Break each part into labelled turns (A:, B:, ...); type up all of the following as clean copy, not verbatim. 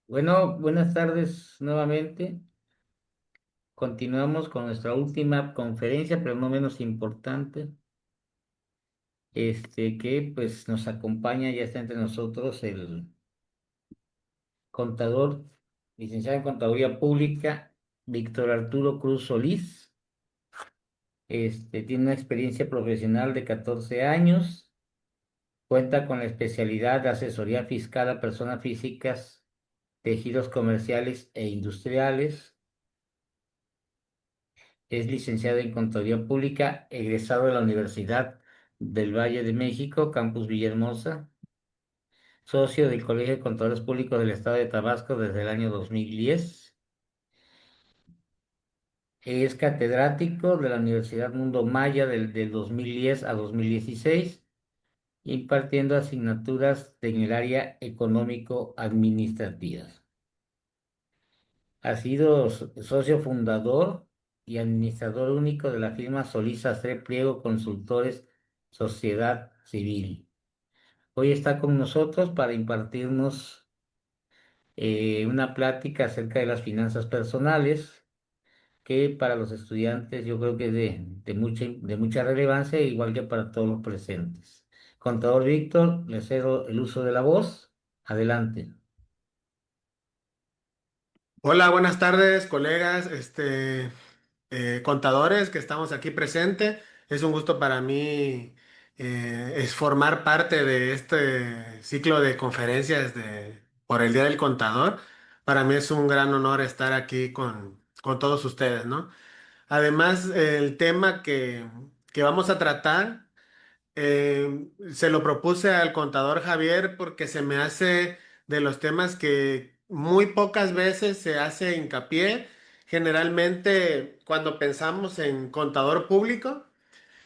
A: Bueno, buenas tardes nuevamente. Continuamos con nuestra última conferencia, pero no menos importante, que pues nos acompaña, ya está entre nosotros el contador, licenciado en Contaduría Pública, Víctor Arturo Cruz Solís. Tiene una experiencia profesional de 14 años, cuenta con la especialidad de asesoría fiscal a personas físicas, tejidos comerciales e industriales. Es licenciado en Contaduría Pública, egresado de la Universidad del Valle de México, Campus Villahermosa, socio del Colegio de Contadores Públicos del Estado de Tabasco desde el año 2010. Es catedrático de la Universidad Mundo Maya del 2010 a 2016, impartiendo asignaturas en el área económico-administrativas. Ha sido socio fundador y administrador único de la firma Solís Sastre Pliego Consultores Sociedad Civil. Hoy está con nosotros para impartirnos una plática acerca de las finanzas personales, que para los estudiantes yo creo que es de mucha relevancia, igual que para todos los presentes. Contador Víctor, le cedo el uso de la voz. Adelante.
B: Hola, buenas tardes, colegas, contadores que estamos aquí presentes. Es un gusto para mí es formar parte de este ciclo de conferencias por el Día del Contador. Para mí es un gran honor estar aquí con todos ustedes, ¿no? Además, el tema que vamos a tratar se lo propuse al contador Javier porque se me hace de los temas que muy pocas veces se hace hincapié. Generalmente, cuando pensamos en contador público,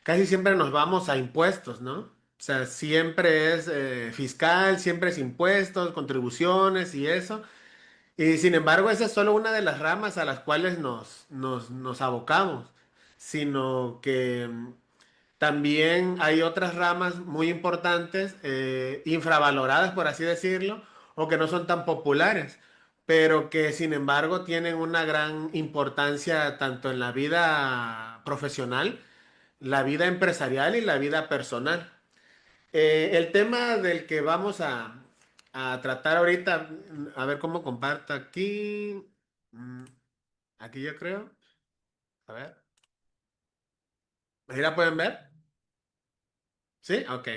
B: casi siempre nos vamos a impuestos, ¿no? O sea, siempre es fiscal, siempre es impuestos, contribuciones y eso. Y sin embargo, esa es solo una de las ramas a las cuales nos abocamos, sino que también hay otras ramas muy importantes, infravaloradas, por así decirlo, o que no son tan populares, pero que sin embargo tienen una gran importancia tanto en la vida profesional, la vida empresarial y la vida personal. El tema del que vamos a tratar ahorita, a ver cómo comparto aquí. Mm, Aquí yo creo. A ver. ¿Ahí la pueden ver? ¿Sí? Ok.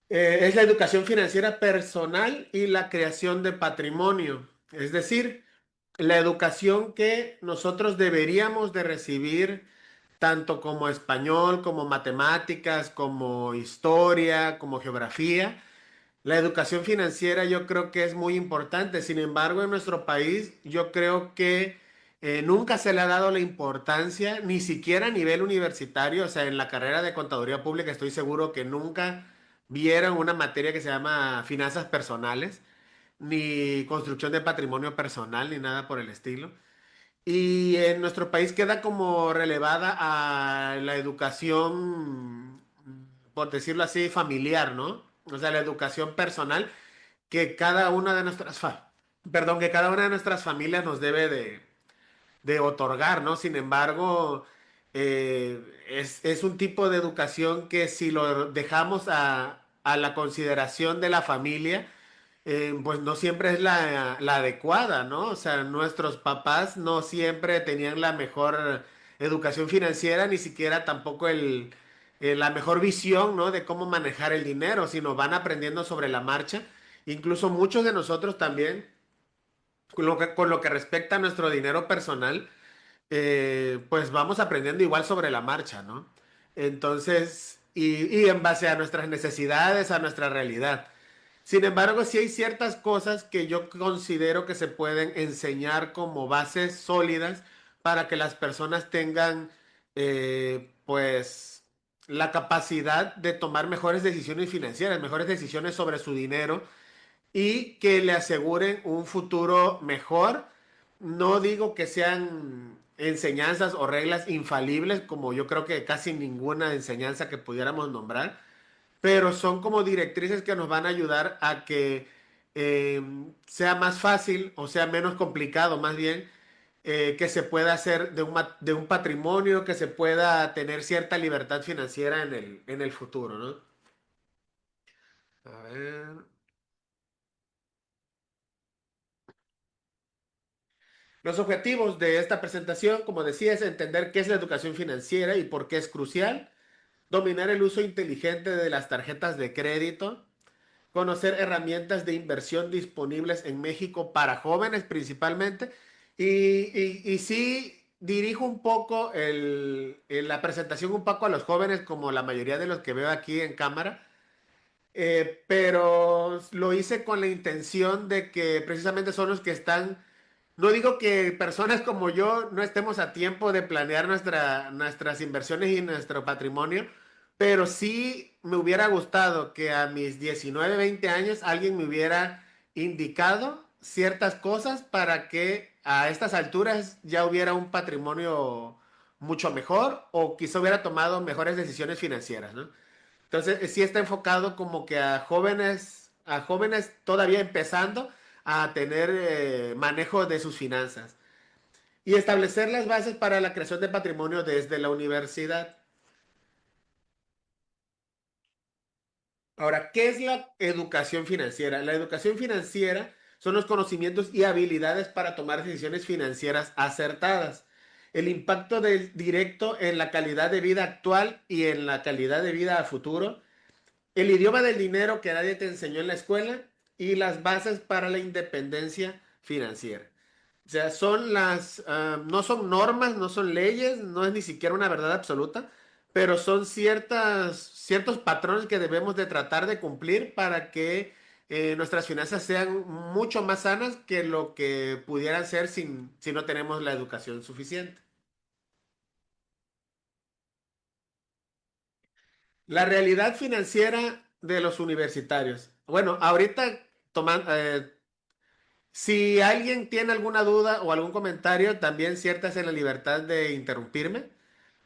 B: Es la educación financiera personal y la creación de patrimonio. Es decir, la educación que nosotros deberíamos de recibir tanto como español, como matemáticas, como historia, como geografía. La educación financiera yo creo que es muy importante. Sin embargo, en nuestro país yo creo que nunca se le ha dado la importancia, ni siquiera a nivel universitario. O sea, en la carrera de contaduría pública estoy seguro que nunca vieron una materia que se llama finanzas personales, ni construcción de patrimonio personal, ni nada por el estilo. Y en nuestro país queda como relevada a la educación, por decirlo así, familiar, ¿no? O sea, la educación personal que cada una de perdón, que cada una de nuestras familias nos debe de otorgar, ¿no? Sin embargo, es un tipo de educación que si lo dejamos a la consideración de la familia, pues no siempre es la adecuada, ¿no? O sea, nuestros papás no siempre tenían la mejor educación financiera, ni siquiera tampoco la mejor visión, ¿no? De cómo manejar el dinero, sino van aprendiendo sobre la marcha. Incluso muchos de nosotros también, con lo que respecta a nuestro dinero personal, pues vamos aprendiendo igual sobre la marcha, ¿no? Entonces, y en base a nuestras necesidades, a nuestra realidad. Sin embargo, sí hay ciertas cosas que yo considero que se pueden enseñar como bases sólidas para que las personas tengan, pues, la capacidad de tomar mejores decisiones financieras, mejores decisiones sobre su dinero y que le aseguren un futuro mejor. No digo que sean enseñanzas o reglas infalibles, como yo creo que casi ninguna enseñanza que pudiéramos nombrar, pero son como directrices que nos van a ayudar a que eh, sea más fácil o sea menos complicado, más bien, que se pueda hacer de un patrimonio, que se pueda tener cierta libertad financiera en el futuro, ¿no? A ver. Los objetivos de esta presentación, como decía, es entender qué es la educación financiera y por qué es crucial, dominar el uso inteligente de las tarjetas de crédito, conocer herramientas de inversión disponibles en México para jóvenes principalmente, y sí dirijo un poco la presentación un poco a los jóvenes, como la mayoría de los que veo aquí en cámara, pero lo hice con la intención de que precisamente son los que están. No digo que personas como yo no estemos a tiempo de planear nuestras inversiones y nuestro patrimonio, pero sí me hubiera gustado que a mis 19 20 años alguien me hubiera indicado ciertas cosas para que a estas alturas ya hubiera un patrimonio mucho mejor o quizá hubiera tomado mejores decisiones financieras, ¿no? Entonces, sí está enfocado como que a jóvenes todavía empezando a tener manejo de sus finanzas y establecer las bases para la creación de patrimonio desde la universidad. Ahora, ¿qué es la educación financiera? La educación financiera son los conocimientos y habilidades para tomar decisiones financieras acertadas. El impacto directo en la calidad de vida actual y en la calidad de vida a futuro, el idioma del dinero que nadie te enseñó en la escuela y las bases para la independencia financiera. O sea, no son normas, no son leyes, no es ni siquiera una verdad absoluta, pero son ciertos patrones que debemos de tratar de cumplir para que nuestras finanzas sean mucho más sanas que lo que pudieran ser si no tenemos la educación suficiente. La realidad financiera de los universitarios. Bueno, ahorita tomando, si alguien tiene alguna duda o algún comentario, también siéntase en la libertad de interrumpirme,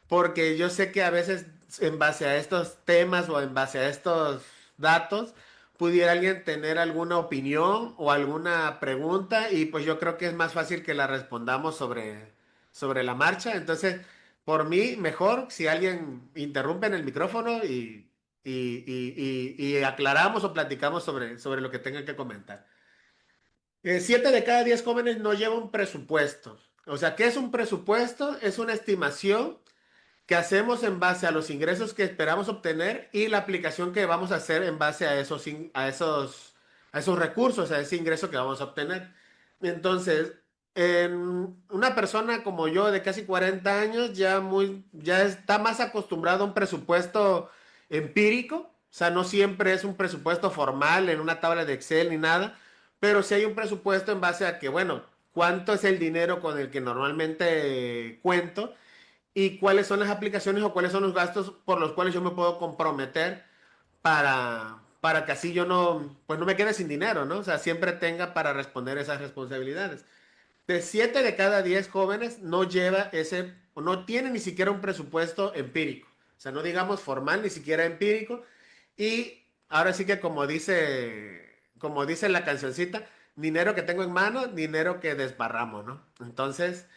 B: porque yo sé que a veces en base a estos temas o en base a estos datos, pudiera alguien tener alguna opinión o alguna pregunta y pues yo creo que es más fácil que la respondamos sobre la marcha. Entonces, por mí, mejor si alguien interrumpe en el micrófono y aclaramos o platicamos sobre lo que tengan que comentar. 7 de cada 10 jóvenes no lleva un presupuesto. O sea, ¿qué es un presupuesto? Es una estimación que hacemos en base a los ingresos que esperamos obtener y la aplicación que vamos a hacer en base a a esos recursos, a ese ingreso que vamos a obtener. Entonces, una persona como yo de casi 40 años ya está más acostumbrado a un presupuesto empírico, o sea, no siempre es un presupuesto formal en una tabla de Excel ni nada, pero sí hay un presupuesto en base a que, bueno, cuánto es el dinero con el que normalmente cuento y cuáles son las aplicaciones o cuáles son los gastos por los cuales yo me puedo comprometer para que así yo pues no me quede sin dinero, ¿no? O sea, siempre tenga para responder esas responsabilidades. De 7 de cada 10 jóvenes no lleva o no tiene ni siquiera un presupuesto empírico. O sea, no digamos formal, ni siquiera empírico. Y ahora sí que como dice la cancioncita, dinero que tengo en mano, dinero que desbarramos, ¿no? Entonces,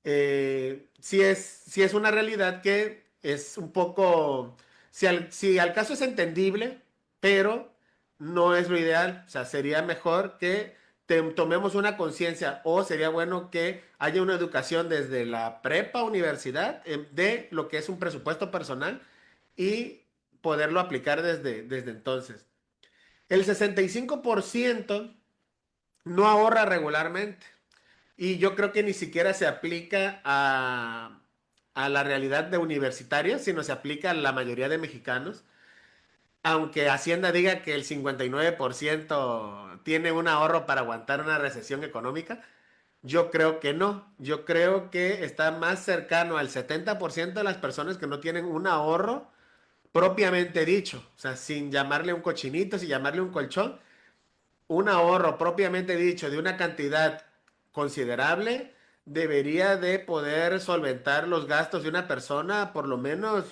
B: sí es una realidad que es un poco, si al caso es entendible, pero no es lo ideal. O sea, sería mejor que tomemos una conciencia o sería bueno que haya una educación desde la prepa, universidad, de lo que es un presupuesto personal y poderlo aplicar desde entonces. El 65% no ahorra regularmente y yo creo que ni siquiera se aplica a la realidad de universitarios, sino se aplica a la mayoría de mexicanos. Aunque Hacienda diga que el 59% tiene un ahorro para aguantar una recesión económica, yo creo que no. Yo creo que está más cercano al 70% de las personas que no tienen un ahorro propiamente dicho. O sea, sin llamarle un cochinito, sin llamarle un colchón, un ahorro propiamente dicho de una cantidad considerable debería de poder solventar los gastos de una persona por lo menos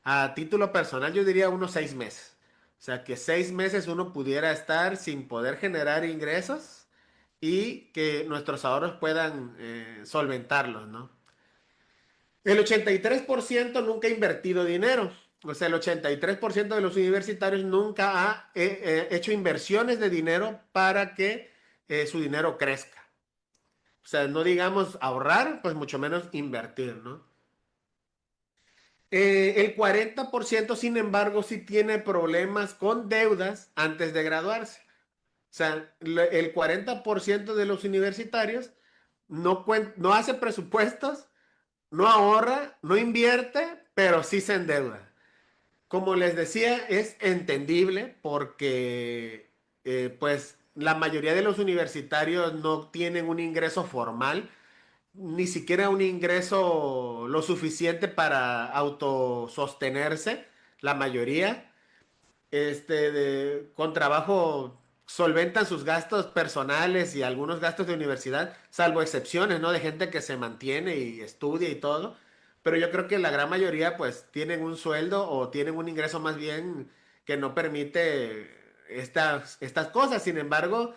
B: a título personal, yo diría unos 6 meses. O sea, que 6 meses uno pudiera estar sin poder generar ingresos y que nuestros ahorros puedan solventarlos, ¿no? El 83% nunca ha invertido dinero. O sea, el 83% de los universitarios nunca ha hecho inversiones de dinero para que su dinero crezca. O sea, no digamos ahorrar, pues mucho menos invertir, ¿no? El 40%, sin embargo, sí tiene problemas con deudas antes de graduarse. O sea, el 40% de los universitarios no hace presupuestos, no ahorra, no invierte, pero sí se endeuda. Como les decía, es entendible porque pues la mayoría de los universitarios no tienen un ingreso formal, ni siquiera un ingreso lo suficiente para autosostenerse, la mayoría con trabajo solventan sus gastos personales y algunos gastos de universidad, salvo excepciones, ¿no? De gente que se mantiene y estudia y todo. Pero yo creo que la gran mayoría pues tienen un sueldo o tienen un ingreso más bien que no permite estas cosas. Sin embargo,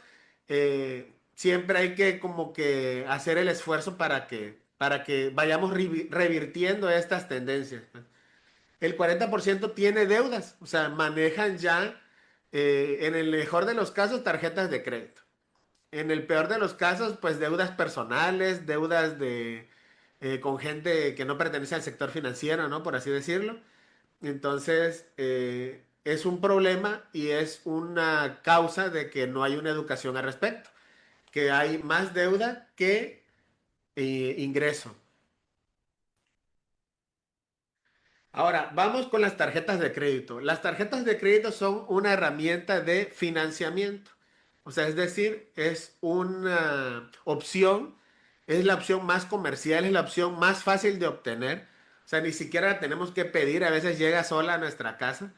B: siempre hay que como que hacer el esfuerzo para que vayamos revirtiendo estas tendencias. El 40% tiene deudas, o sea, manejan ya, en el mejor de los casos, tarjetas de crédito. En el peor de los casos, pues deudas personales, deudas con gente que no pertenece al sector financiero, ¿no? Por así decirlo. Entonces, es un problema y es una causa de que no hay una educación al respecto, que hay más deuda que ingreso. Ahora, vamos con las tarjetas de crédito. Las tarjetas de crédito son una herramienta de financiamiento. O sea, es decir, es una opción, es la opción más comercial, es la opción más fácil de obtener. O sea, ni siquiera la tenemos que pedir, a veces llega sola a nuestra casa.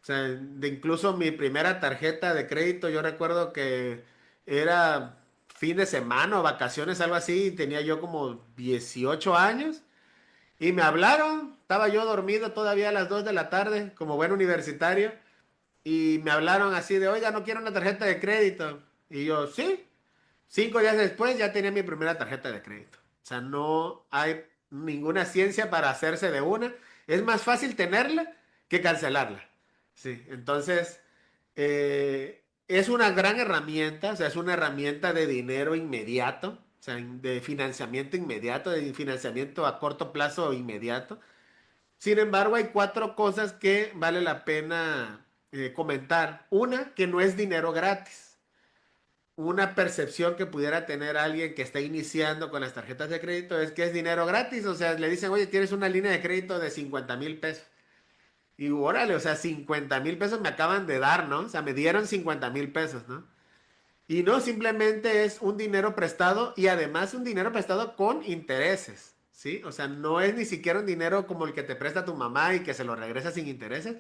B: O sea, incluso mi primera tarjeta de crédito, yo recuerdo que era fin de semana o vacaciones, algo así, y tenía yo como 18 años. Y me hablaron, estaba yo dormido todavía a las 2 de la tarde, como buen universitario, y me hablaron así de, oiga, no quiero una tarjeta de crédito. Y yo, sí. 5 días después ya tenía mi primera tarjeta de crédito. O sea, no hay ninguna ciencia para hacerse de una. Es más fácil tenerla que cancelarla. Sí, entonces, es una gran herramienta, o sea, es una herramienta de dinero inmediato, o sea, de financiamiento inmediato, de financiamiento a corto plazo inmediato. Sin embargo, hay cuatro cosas que vale la pena comentar. Una, que no es dinero gratis. Una percepción que pudiera tener alguien que está iniciando con las tarjetas de crédito es que es dinero gratis. O sea, le dicen, oye, tienes una línea de crédito de 50,000 pesos. Y órale, o sea, 50,000 pesos me acaban de dar, ¿no? O sea, me dieron 50,000 pesos, ¿no? Y no, simplemente es un dinero prestado y además un dinero prestado con intereses, ¿sí? O sea, no es ni siquiera un dinero como el que te presta tu mamá y que se lo regresa sin intereses,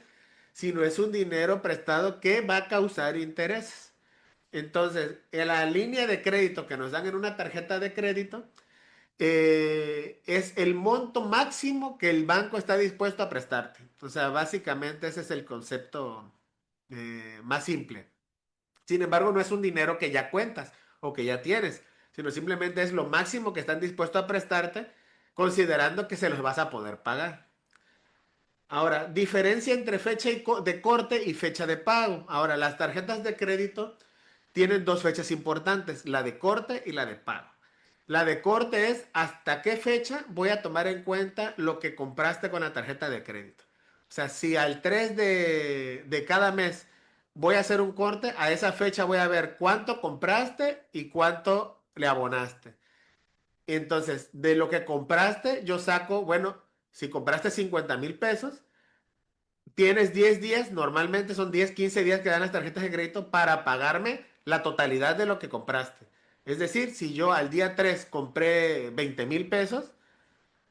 B: sino es un dinero prestado que va a causar intereses. Entonces, en la línea de crédito que nos dan en una tarjeta de crédito, es el monto máximo que el banco está dispuesto a prestarte. O sea, básicamente ese es el concepto más simple. Sin embargo, no es un dinero que ya cuentas o que ya tienes, sino simplemente es lo máximo que están dispuestos a prestarte, considerando que se los vas a poder pagar. Ahora, diferencia entre fecha de corte y fecha de pago. Ahora, las tarjetas de crédito tienen dos fechas importantes, la de corte y la de pago. La de corte es hasta qué fecha voy a tomar en cuenta lo que compraste con la tarjeta de crédito. O sea, si al 3 de cada mes voy a hacer un corte, a esa fecha voy a ver cuánto compraste y cuánto le abonaste. Entonces, de lo que compraste, yo saco, bueno, si compraste 50,000 pesos, tienes 10 días, normalmente son 10 15 días que dan las tarjetas de crédito para pagarme la totalidad de lo que compraste. Es decir, si yo al día 3 compré 20,000 pesos,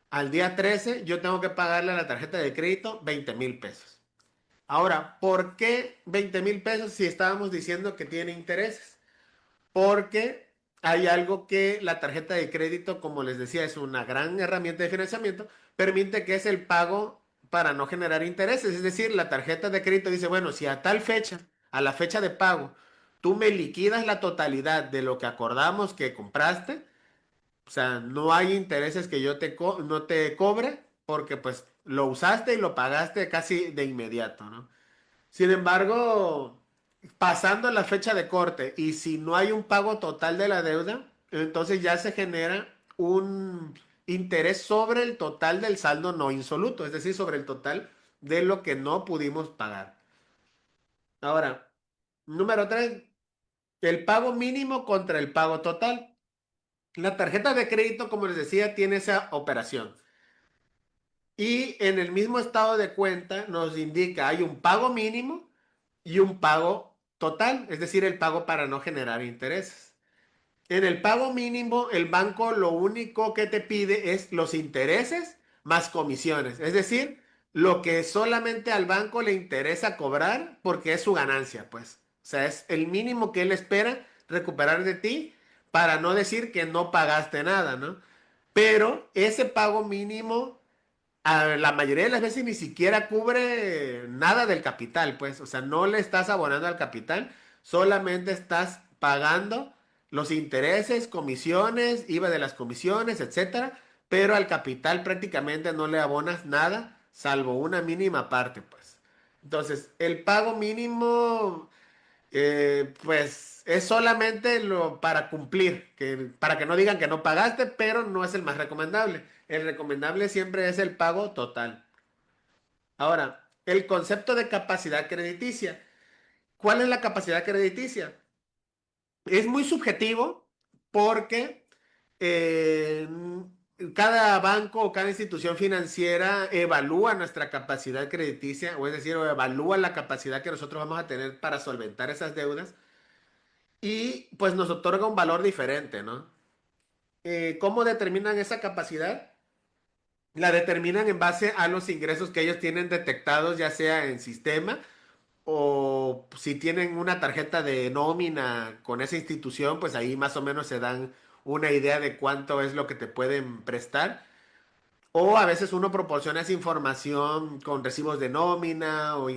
B: al día 13 yo tengo que pagarle a la tarjeta de crédito 20,000 pesos. Ahora, ¿por qué 20,000 pesos si estábamos diciendo que tiene intereses? Porque hay algo que la tarjeta de crédito, como les decía, es una gran herramienta de financiamiento, permite que es el pago para no generar intereses. Es decir, la tarjeta de crédito dice, bueno, si a tal fecha, a la fecha de pago, tú me liquidas la totalidad de lo que acordamos que compraste, o sea, no hay intereses que yo no te cobre porque pues lo usaste y lo pagaste casi de inmediato, ¿no? Sin embargo, pasando la fecha de corte y si no hay un pago total de la deuda, entonces ya se genera un interés sobre el total del saldo no insoluto, es decir, sobre el total de lo que no pudimos pagar. Ahora, número 3, el pago mínimo contra el pago total. La tarjeta de crédito, como les decía, tiene esa operación. Y en el mismo estado de cuenta nos indica, hay un pago mínimo y un pago total, es decir, el pago para no generar intereses. En el pago mínimo, el banco lo único que te pide es los intereses más comisiones, es decir, lo que solamente al banco le interesa cobrar porque es su ganancia, pues. O sea, es el mínimo que él espera recuperar de ti para no decir que no pagaste nada, ¿no? Pero ese pago mínimo la mayoría de las veces ni siquiera cubre nada del capital, pues, o sea, no le estás abonando al capital, solamente estás pagando los intereses, comisiones, IVA de las comisiones, etcétera, pero al capital prácticamente no le abonas nada, salvo una mínima parte, pues. Entonces, el pago mínimo pues es solamente lo para cumplir, para que no digan que no pagaste, pero no es el más recomendable. El recomendable siempre es el pago total. Ahora, el concepto de capacidad crediticia. ¿Cuál es la capacidad crediticia? Es muy subjetivo porque eh, cada banco o cada institución financiera evalúa nuestra capacidad crediticia, o es decir, o evalúa la capacidad que nosotros vamos a tener para solventar esas deudas y pues nos otorga un valor diferente, ¿no? ¿Cómo determinan esa capacidad? La determinan en base a los ingresos que ellos tienen detectados, ya sea en sistema o si tienen una tarjeta de nómina con esa institución, pues ahí más o menos se dan una idea de cuánto es lo que te pueden prestar. O a veces uno proporciona esa información con recibos de nómina o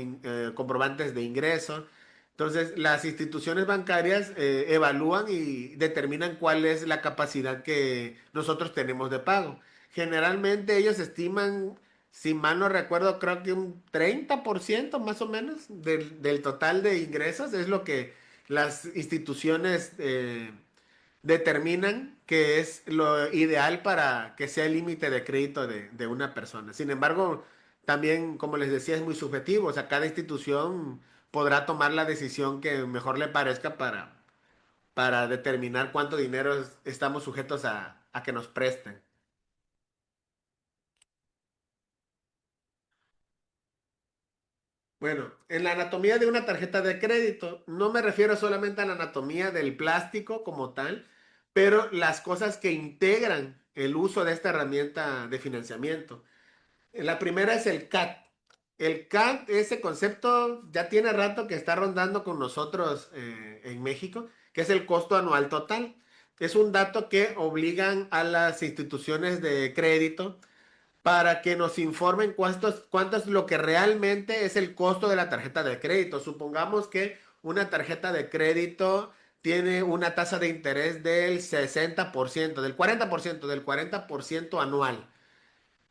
B: comprobantes de ingreso. Entonces, las instituciones bancarias evalúan y determinan cuál es la capacidad que nosotros tenemos de pago. Generalmente ellos estiman, si mal no recuerdo, creo que un 30% más o menos del total de ingresos es lo que las instituciones determinan que es lo ideal para que sea el límite de crédito de una persona. Sin embargo, también, como les decía, es muy subjetivo. O sea, cada institución podrá tomar la decisión que mejor le parezca para determinar cuánto dinero estamos sujetos a que nos presten. Bueno, en la anatomía de una tarjeta de crédito, no me refiero solamente a la anatomía del plástico como tal, pero las cosas que integran el uso de esta herramienta de financiamiento. La primera es el CAT. El CAT, ese concepto ya tiene rato que está rondando con nosotros en México, que es el costo anual total. Es un dato que obligan a las instituciones de crédito para que nos informen cuánto es lo que realmente es el costo de la tarjeta de crédito. Supongamos que una tarjeta de crédito tiene una tasa de interés del 60%, del 40% anual,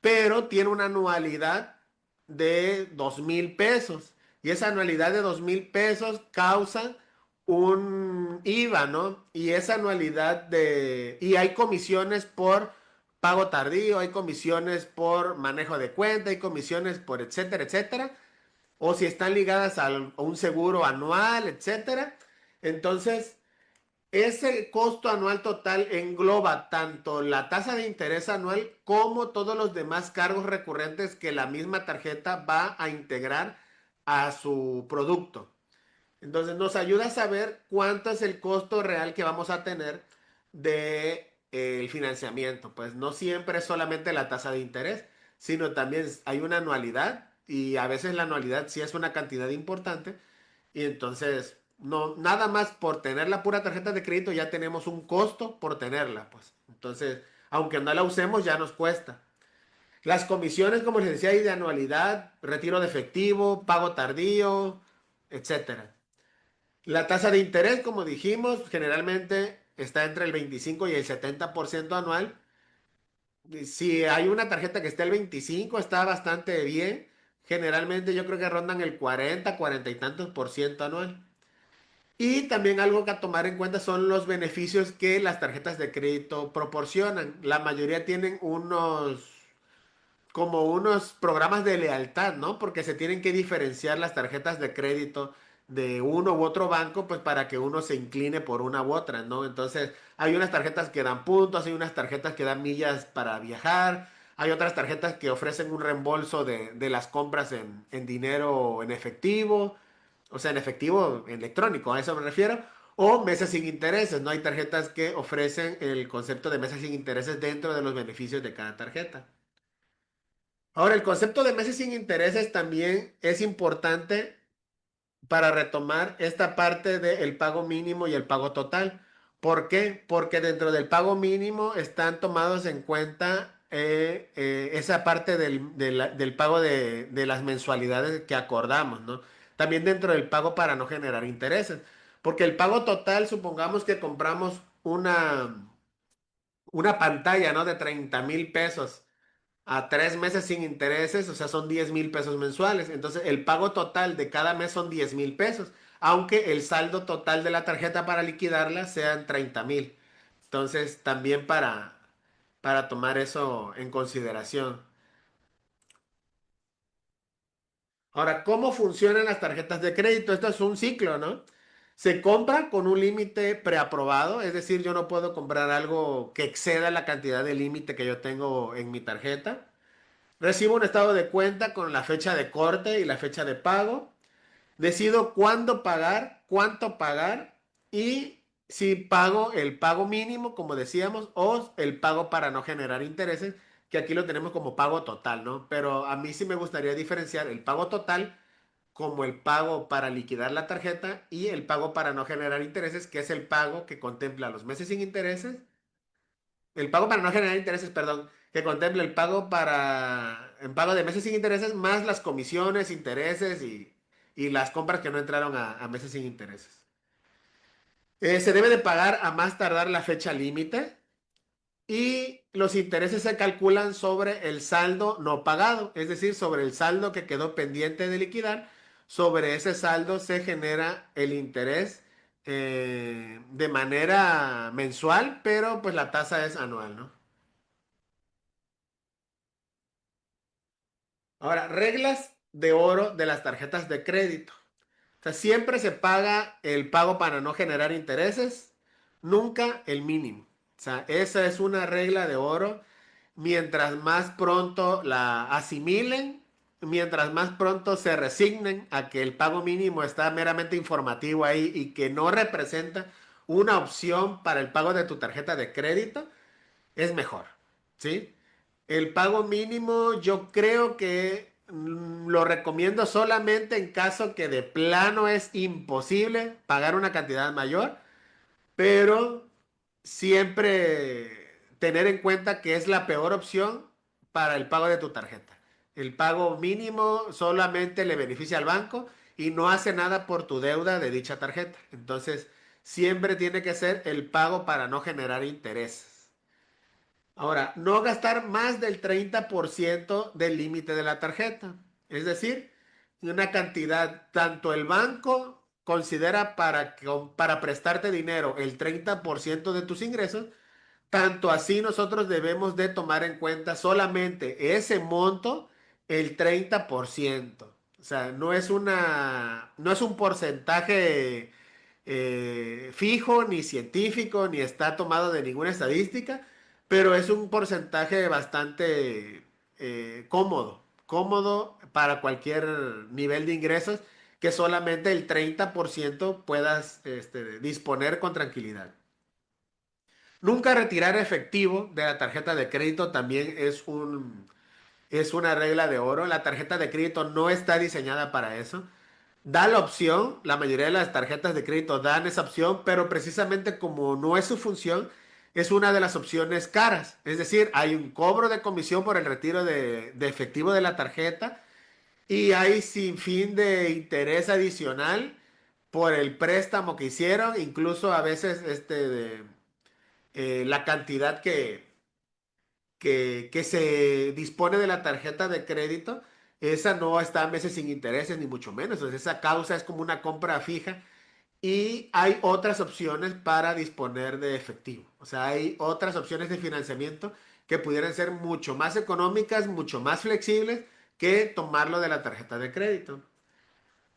B: pero tiene una anualidad de 2,000 pesos. Y esa anualidad de 2,000 pesos causa un IVA, ¿no? Y esa anualidad y hay comisiones por pago tardío, hay comisiones por manejo de cuenta, hay comisiones por etcétera, etcétera. O si están ligadas a un seguro anual, etcétera. Entonces, ese costo anual total engloba tanto la tasa de interés anual como todos los demás cargos recurrentes que la misma tarjeta va a integrar a su producto. Entonces nos ayuda a saber cuánto es el costo real que vamos a tener de el financiamiento. Pues no siempre es solamente la tasa de interés, sino también hay una anualidad y a veces la anualidad sí es una cantidad importante y entonces, no, nada más por tener la pura tarjeta de crédito ya tenemos un costo por tenerla, pues. Entonces, aunque no la usemos, ya nos cuesta. Las comisiones, como les decía, hay de anualidad, retiro de efectivo, pago tardío, etcétera. La tasa de interés, como dijimos, generalmente está entre el 25 y el 70% anual. Si hay una tarjeta que está el 25, está bastante bien. Generalmente yo creo que rondan el 40, 40 y tantos por ciento anual. Y también algo que a tomar en cuenta son los beneficios que las tarjetas de crédito proporcionan. La mayoría tienen como unos programas de lealtad, ¿no? Porque se tienen que diferenciar las tarjetas de crédito de uno u otro banco, pues para que uno se incline por una u otra, ¿no? Entonces, hay unas tarjetas que dan puntos, hay unas tarjetas que dan millas para viajar, hay otras tarjetas que ofrecen un reembolso de las compras en dinero en efectivo, o sea, en efectivo en electrónico, a eso me refiero, o meses sin intereses, ¿no? Hay tarjetas que ofrecen el concepto de meses sin intereses dentro de los beneficios de cada tarjeta. Ahora, el concepto de meses sin intereses también es importante para retomar esta parte del pago mínimo y el pago total. ¿Por qué? Porque dentro del pago mínimo están tomados en cuenta esa parte del pago de las mensualidades que acordamos, ¿no? También dentro del pago para no generar intereses. Porque el pago total, supongamos que compramos una pantalla, ¿no? De 30,000 pesos a 3 meses sin intereses, o sea, son 10,000 pesos mensuales. Entonces, el pago total de cada mes son 10,000 pesos, aunque el saldo total de la tarjeta para liquidarla sean 30,000. Entonces, también para tomar eso en consideración. Ahora, ¿cómo funcionan las tarjetas de crédito? Esto es un ciclo, ¿no? Se compra con un límite preaprobado, es decir, yo no puedo comprar algo que exceda la cantidad de límite que yo tengo en mi tarjeta. Recibo un estado de cuenta con la fecha de corte y la fecha de pago. Decido cuándo pagar, cuánto pagar y si pago el pago mínimo, como decíamos, o el pago para no generar intereses, que aquí lo tenemos como pago total, ¿no? Pero a mí sí me gustaría diferenciar el pago total como el pago para liquidar la tarjeta y el pago para no generar intereses, que es el pago que contempla los meses sin intereses, el pago para no generar intereses, perdón, que contempla en pago de meses sin intereses, más las comisiones, intereses y las compras que no entraron a meses sin intereses. Se debe de pagar a más tardar la fecha límite y los intereses se calculan sobre el saldo no pagado, es decir, sobre el saldo que quedó pendiente de liquidar. Sobre ese saldo se genera el interés de manera mensual, pero pues la tasa es anual, ¿no? Ahora, reglas de oro de las tarjetas de crédito. O sea, siempre se paga el pago para no generar intereses, nunca el mínimo. O sea, esa es una regla de oro. Mientras más pronto la asimilen, mientras más pronto se resignen a que el pago mínimo está meramente informativo ahí y que no representa una opción para el pago de tu tarjeta de crédito, es mejor. ¿Sí? El pago mínimo yo creo que lo recomiendo solamente en caso que de plano es imposible pagar una cantidad mayor, pero siempre tener en cuenta que es la peor opción para el pago de tu tarjeta. El pago mínimo solamente le beneficia al banco y no hace nada por tu deuda de dicha tarjeta. Entonces, siempre tiene que ser el pago para no generar intereses. Ahora, no gastar más del 30% del límite de la tarjeta. Es decir, una cantidad, tanto el banco considera para prestarte dinero el 30% de tus ingresos, tanto así nosotros debemos de tomar en cuenta solamente ese monto, el 30%. O sea, no es un porcentaje fijo, ni científico, ni está tomado de ninguna estadística, pero es un porcentaje bastante cómodo para cualquier nivel de ingresos, que solamente el 30% puedas disponer con tranquilidad. Nunca retirar efectivo de la tarjeta de crédito también es una regla de oro. La tarjeta de crédito no está diseñada para eso. Da la opción, la mayoría de las tarjetas de crédito dan esa opción, pero precisamente como no es su función, es una de las opciones caras. Es decir, hay un cobro de comisión por el retiro de efectivo de la tarjeta y hay sin fin de interés adicional por el préstamo que hicieron, incluso a veces la cantidad que se dispone de la tarjeta de crédito, esa no está a veces sin intereses ni mucho menos. Entonces esa causa es como una compra fija y hay otras opciones para disponer de efectivo. O sea, hay otras opciones de financiamiento que pudieran ser mucho más económicas, mucho más flexibles que tomarlo de la tarjeta de crédito.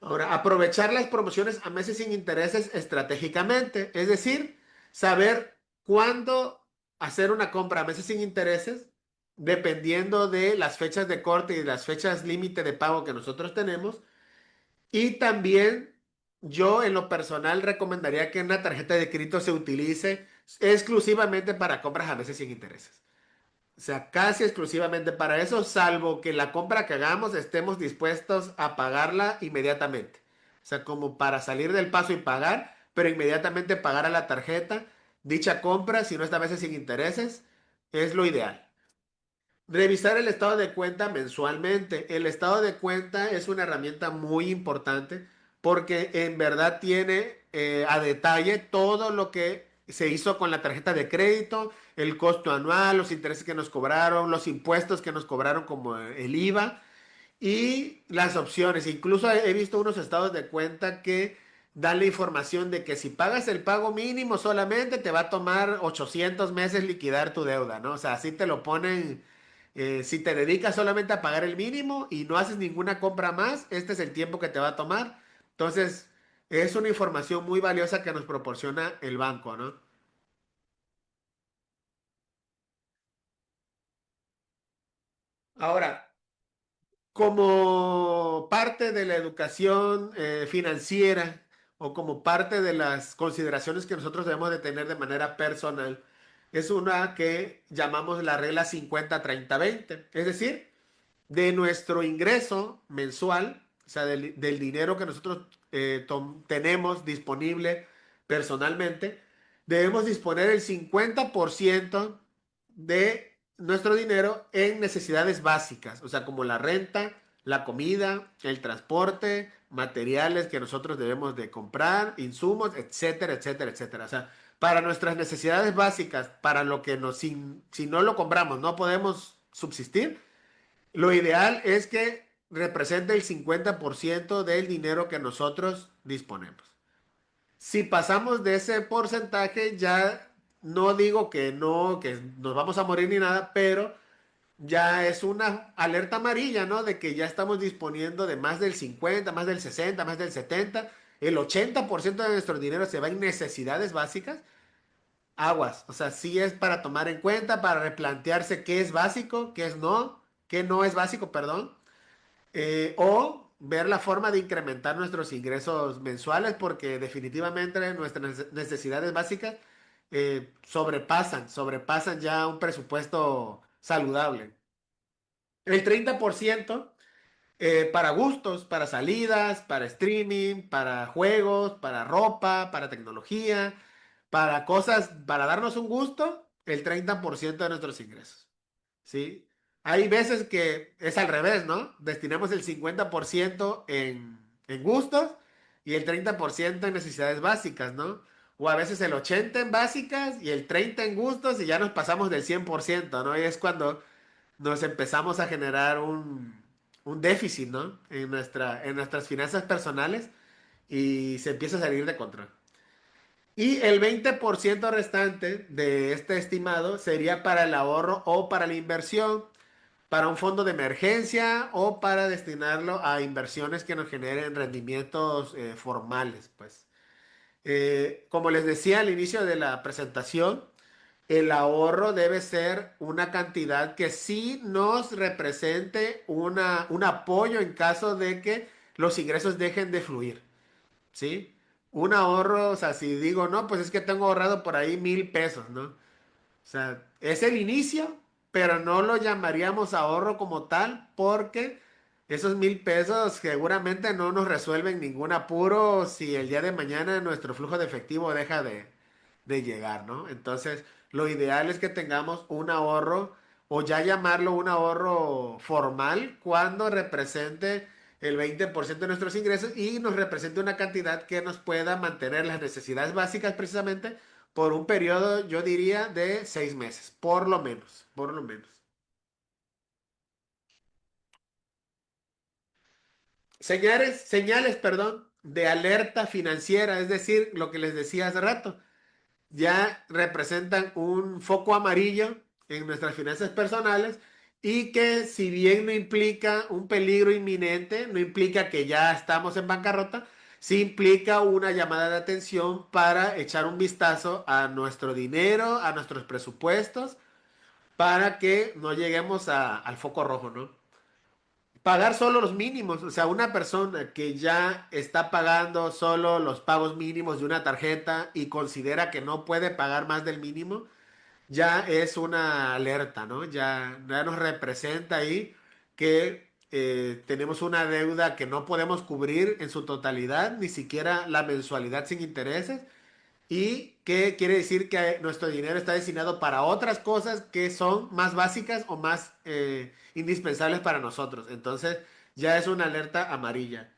B: Ahora, aprovechar las promociones a meses sin intereses estratégicamente, es decir, saber cuándo hacer una compra a meses sin intereses, dependiendo de las fechas de corte y las fechas límite de pago que nosotros tenemos. Y también yo en lo personal recomendaría que una tarjeta de crédito se utilice exclusivamente para compras a meses sin intereses. O sea, casi exclusivamente para eso, salvo que la compra que hagamos estemos dispuestos a pagarla inmediatamente. O sea, como para salir del paso y pagar, pero inmediatamente pagar a la tarjeta dicha compra, si no está a veces sin intereses, es lo ideal. Revisar el estado de cuenta mensualmente. El estado de cuenta es una herramienta muy importante porque en verdad tiene a detalle todo lo que se hizo con la tarjeta de crédito, el costo anual, los intereses que nos cobraron, los impuestos que nos cobraron como el IVA y las opciones. Incluso he visto unos estados de cuenta que dan la información de que si pagas el pago mínimo solamente te va a tomar 800 meses liquidar tu deuda, ¿no? O sea, así te lo ponen. Si te dedicas solamente a pagar el mínimo y no haces ninguna compra más, este es el tiempo que te va a tomar. Entonces, es una información muy valiosa que nos proporciona el banco, ¿no? Ahora, como parte de la educación financiera o como parte de las consideraciones que nosotros debemos de tener de manera personal, es una que llamamos la regla 50-30-20. Es decir, de nuestro ingreso mensual, o sea, del dinero que nosotros tenemos disponible personalmente, debemos disponer el 50% de nuestro dinero en necesidades básicas, o sea, como la renta, la comida, el transporte, materiales que nosotros debemos de comprar, insumos, etcétera, etcétera, etcétera. O sea, para nuestras necesidades básicas, para lo que si no lo compramos, no podemos subsistir, lo ideal es que represente el 50% del dinero que nosotros disponemos. Si pasamos de ese porcentaje, ya no digo que no, que nos vamos a morir ni nada, pero ya es una alerta amarilla, ¿no? De que ya estamos disponiendo de más del 50, más del 60, más del 70, el 80% de nuestro dinero se va en necesidades básicas. Aguas, o sea, sí es para tomar en cuenta, para replantearse qué es básico, qué no es básico, perdón, o ver la forma de incrementar nuestros ingresos mensuales porque definitivamente nuestras necesidades básicas sobrepasan ya un presupuesto saludable. El 30% para gustos, para salidas, para streaming, para juegos, para ropa, para tecnología, para cosas, para darnos un gusto, el 30% de nuestros ingresos. ¿Sí? Hay veces que es al revés, ¿no? Destinamos el 50% en gustos y el 30% en necesidades básicas, ¿no? O a veces el 80% en básicas y el 30% en gustos y ya nos pasamos del 100%, ¿no? Y es cuando nos empezamos a generar un déficit, ¿no? En nuestras finanzas personales y se empieza a salir de control. Y el 20% restante de este estimado sería para el ahorro o para la inversión, para un fondo de emergencia o para destinarlo a inversiones que nos generen rendimientos formales, pues. Como les decía al inicio de la presentación, el ahorro debe ser una cantidad que sí nos represente un apoyo en caso de que los ingresos dejen de fluir, ¿sí? Un ahorro, o sea, si digo, no, pues es que tengo ahorrado por ahí 1,000 pesos, ¿no? O sea, es el inicio, pero no lo llamaríamos ahorro como tal porque esos 1,000 pesos seguramente no nos resuelven ningún apuro si el día de mañana nuestro flujo de efectivo deja de llegar, ¿no? Entonces, lo ideal es que tengamos un ahorro o ya llamarlo un ahorro formal cuando represente el 20% de nuestros ingresos y nos represente una cantidad que nos pueda mantener las necesidades básicas precisamente por un periodo, yo diría, de 6 meses, por lo menos, por lo menos. Señales, de alerta financiera, es decir, lo que les decía hace rato, ya representan un foco amarillo en nuestras finanzas personales y que si bien no implica un peligro inminente, no implica que ya estamos en bancarrota, sí implica una llamada de atención para echar un vistazo a nuestro dinero, a nuestros presupuestos, para que no lleguemos al foco rojo, ¿no? Pagar solo los mínimos, o sea, una persona que ya está pagando solo los pagos mínimos de una tarjeta y considera que no puede pagar más del mínimo, ya es una alerta, ¿no? Ya nos representa ahí que tenemos una deuda que no podemos cubrir en su totalidad, ni siquiera la mensualidad sin intereses, y que quiere decir que nuestro dinero está destinado para otras cosas que son más básicas o más indispensables para nosotros. Entonces, ya es una alerta amarilla.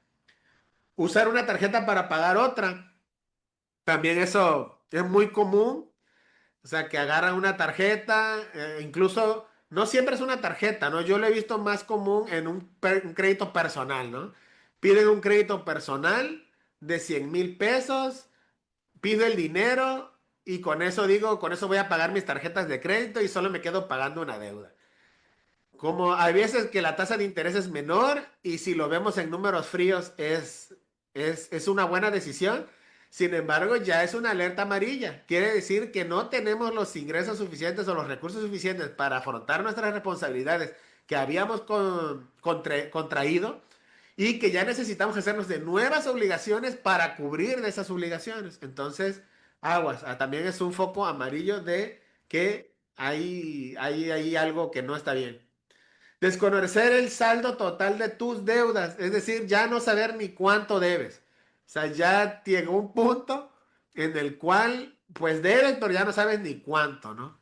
B: Usar una tarjeta para pagar otra, también eso es muy común. O sea, que agarran una tarjeta, incluso no siempre es una tarjeta, ¿no? Yo lo he visto más común en un crédito personal, ¿no? Piden un crédito personal de 100,000 pesos, pido el dinero y con eso digo, con eso voy a pagar mis tarjetas de crédito y solo me quedo pagando una deuda. Como hay veces que la tasa de interés es menor y si lo vemos en números fríos es una buena decisión. Sin embargo, ya es una alerta amarilla. Quiere decir que no tenemos los ingresos suficientes o los recursos suficientes para afrontar nuestras responsabilidades que habíamos contraído y que ya necesitamos hacernos de nuevas obligaciones para cubrir de esas obligaciones. Entonces, aguas. También es un foco amarillo de que hay algo que no está bien. Desconocer el saldo total de tus deudas, es decir, ya no saber ni cuánto debes. O sea, ya llegó un punto en el cual, pues debes, pero ya no sabes ni cuánto, ¿no?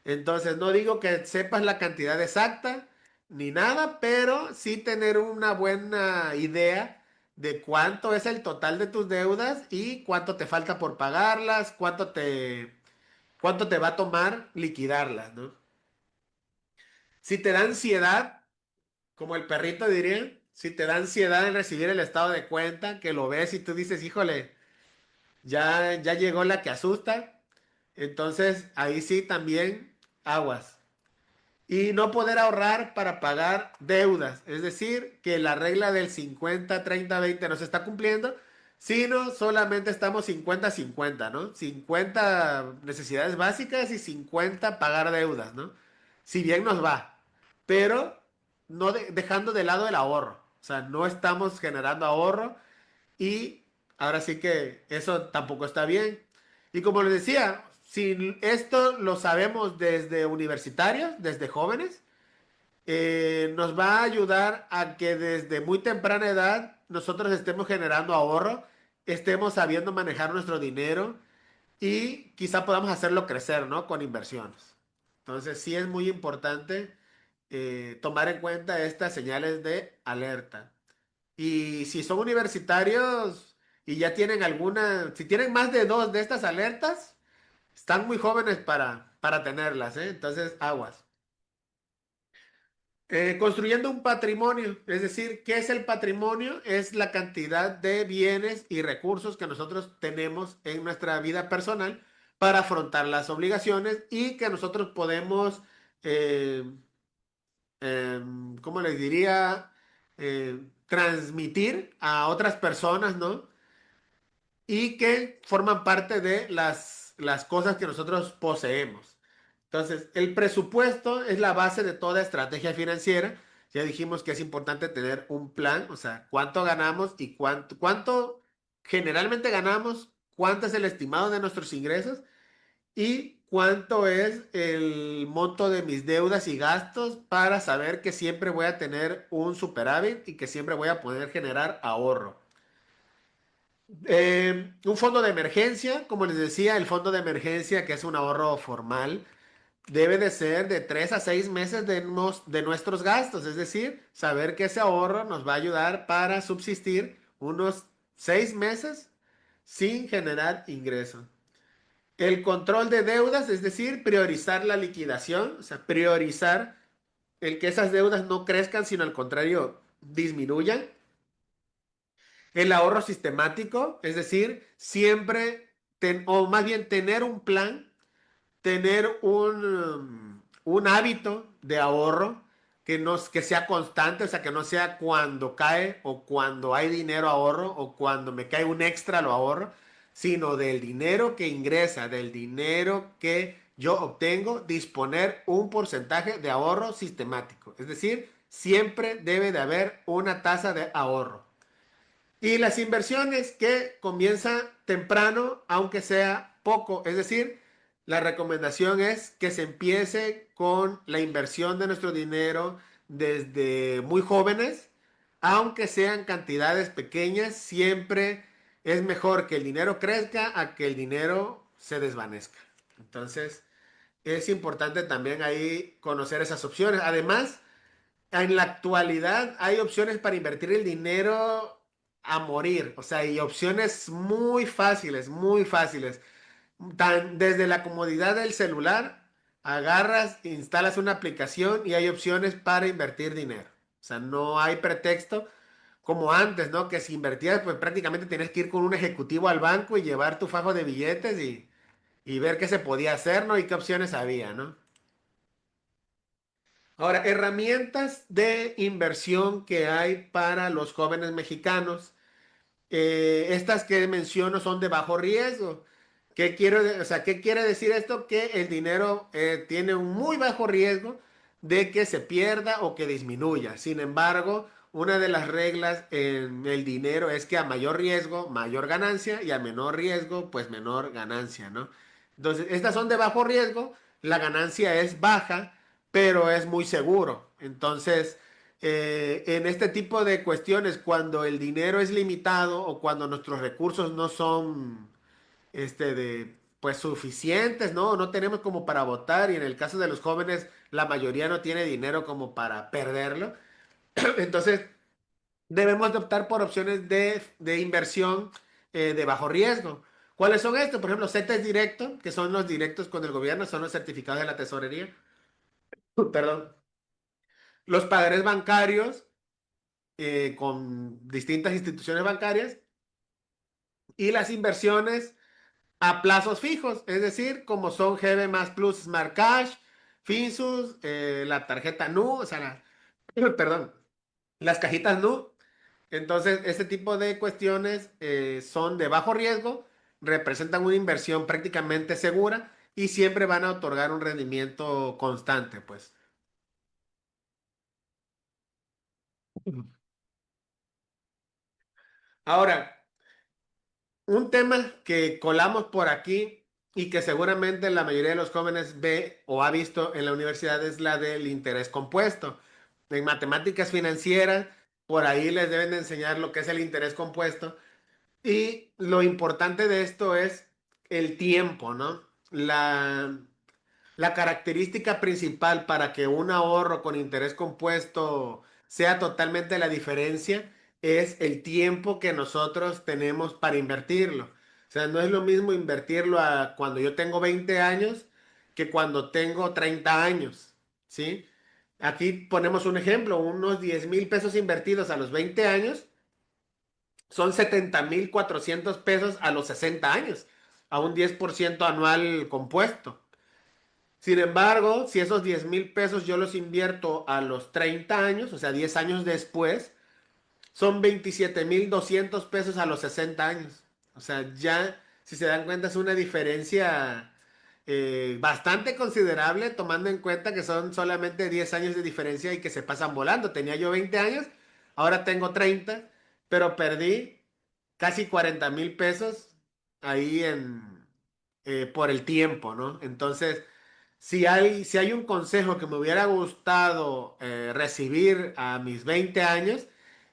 B: Entonces, no digo que sepas la cantidad exacta ni nada, pero sí tener una buena idea de cuánto es el total de tus deudas y cuánto te falta por pagarlas, cuánto te va a tomar liquidarlas, ¿no? Si te da ansiedad, como el perrito diría, si te da ansiedad en recibir el estado de cuenta, que lo ves y tú dices, híjole, ya llegó la que asusta, entonces ahí sí también aguas. Y no poder ahorrar para pagar deudas, es decir, que la regla del 50-30-20 no se está cumpliendo, sino solamente estamos 50-50, ¿no? 50 necesidades básicas y 50 pagar deudas, ¿no? Si bien nos va, pero no dejando de lado el ahorro, o sea, no estamos generando ahorro y ahora sí que eso tampoco está bien. Y como les decía, si esto lo sabemos desde universitarios, desde jóvenes, nos va a ayudar a que desde muy temprana edad nosotros estemos generando ahorro, estemos sabiendo manejar nuestro dinero y quizá podamos hacerlo crecer, ¿no? Con inversiones. Entonces, sí es muy importante tomar en cuenta estas señales de alerta. Y si son universitarios y ya tienen alguna, si tienen más de dos de estas alertas, están muy jóvenes para tenerlas, ¿eh? Entonces, aguas. Construyendo un patrimonio, es decir, ¿qué es el patrimonio? Es la cantidad de bienes y recursos que nosotros tenemos en nuestra vida personal para afrontar las obligaciones y que nosotros podemos, eh, ¿cómo les diría? Transmitir a otras personas, ¿no? Y que forman parte de las cosas que nosotros poseemos. Entonces, el presupuesto es la base de toda estrategia financiera. Ya dijimos que es importante tener un plan, o sea, cuánto ganamos y cuánto generalmente ganamos, cuánto es el estimado de nuestros ingresos y cuánto es el monto de mis deudas y gastos para saber que siempre voy a tener un superávit y que siempre voy a poder generar ahorro. Un fondo de emergencia, como les decía, el fondo de emergencia, que es un ahorro formal, debe de ser de 3 a 6 meses de nuestros gastos, es decir, saber que ese ahorro nos va a ayudar para subsistir unos 6 meses sin generar ingresos. El control de deudas, es decir, priorizar la liquidación, o sea, priorizar el que esas deudas no crezcan, sino al contrario, disminuyan. El ahorro sistemático, es decir, siempre, o más bien tener un plan, tener un hábito de ahorro que sea constante, o sea, que no sea cuando cae o cuando hay dinero ahorro o cuando me cae un extra lo ahorro, sino del dinero que ingresa, del dinero que yo obtengo, disponer un porcentaje de ahorro sistemático. Es decir, siempre debe de haber una tasa de ahorro. Y las inversiones que comienzan temprano, aunque sea poco. Es decir, la recomendación es que se empiece con la inversión de nuestro dinero desde muy jóvenes, aunque sean cantidades pequeñas, siempre es mejor que el dinero crezca a que el dinero se desvanezca. Entonces, es importante también ahí conocer esas opciones. Además, en la actualidad hay opciones para invertir el dinero a morir, o sea, y opciones muy fáciles, muy fáciles. Desde la comodidad del celular, agarras, instalas una aplicación y hay opciones para invertir dinero. O sea, no hay pretexto como antes, ¿no? Que si invertías, pues prácticamente tienes que ir con un ejecutivo al banco y llevar tu fajo de billetes y ver qué se podía hacer, ¿no? Y qué opciones había, ¿no? Ahora, herramientas de inversión que hay para los jóvenes mexicanos. Estas que menciono son de bajo riesgo. O sea, ¿qué quiere decir esto? Que el dinero tiene un muy bajo riesgo de que se pierda o que disminuya. Sin embargo, una de las reglas en el dinero es que a mayor riesgo, mayor ganancia y a menor riesgo, pues menor ganancia, ¿no? Entonces, estas son de bajo riesgo, la ganancia es baja, pero es muy seguro. Entonces, en este tipo de cuestiones, cuando el dinero es limitado o cuando nuestros recursos no son pues suficientes, ¿no? No tenemos como para votar y en el caso de los jóvenes, la mayoría no tiene dinero como para perderlo. Entonces, debemos de optar por opciones de inversión de bajo riesgo. ¿Cuáles son estos? Por ejemplo, CETES directo, que son los directos con el gobierno, son los certificados de la tesorería. Perdón. Los pagarés bancarios con distintas instituciones bancarias y las inversiones a plazos fijos, es decir, como son GB más Plus Smart Cash, Finsus, la tarjeta NU, o sea, perdón, las cajitas NU. Entonces, este tipo de cuestiones son de bajo riesgo, representan una inversión prácticamente segura y siempre van a otorgar un rendimiento constante, pues. Ahora, un tema que colamos por aquí y que seguramente la mayoría de los jóvenes ve o ha visto en la universidad es la del interés compuesto. En matemáticas financieras, por ahí les deben de enseñar lo que es el interés compuesto. Y lo importante de esto es el tiempo, ¿no? La característica principal para que un ahorro con interés compuesto sea totalmente la diferencia es el tiempo que nosotros tenemos para invertirlo. O sea, no es lo mismo invertirlo a cuando yo tengo 20 años que cuando tengo 30 años, ¿sí? Aquí ponemos un ejemplo, unos 10,000 pesos invertidos a los 20 años son 70,400 pesos a los 60 años, a un 10% anual compuesto. Sin embargo, si esos 10,000 pesos yo los invierto a los 30 años, o sea, 10 años después, son 27,200 pesos a los 60 años. O sea, ya, si se dan cuenta, es una diferencia bastante considerable, tomando en cuenta que son solamente 10 años de diferencia y que se pasan volando. Tenía yo 20 años, ahora tengo 30, pero perdí casi 40,000 pesos ahí por el tiempo, ¿no? Entonces, si hay un consejo que me hubiera gustado recibir a mis 20 años,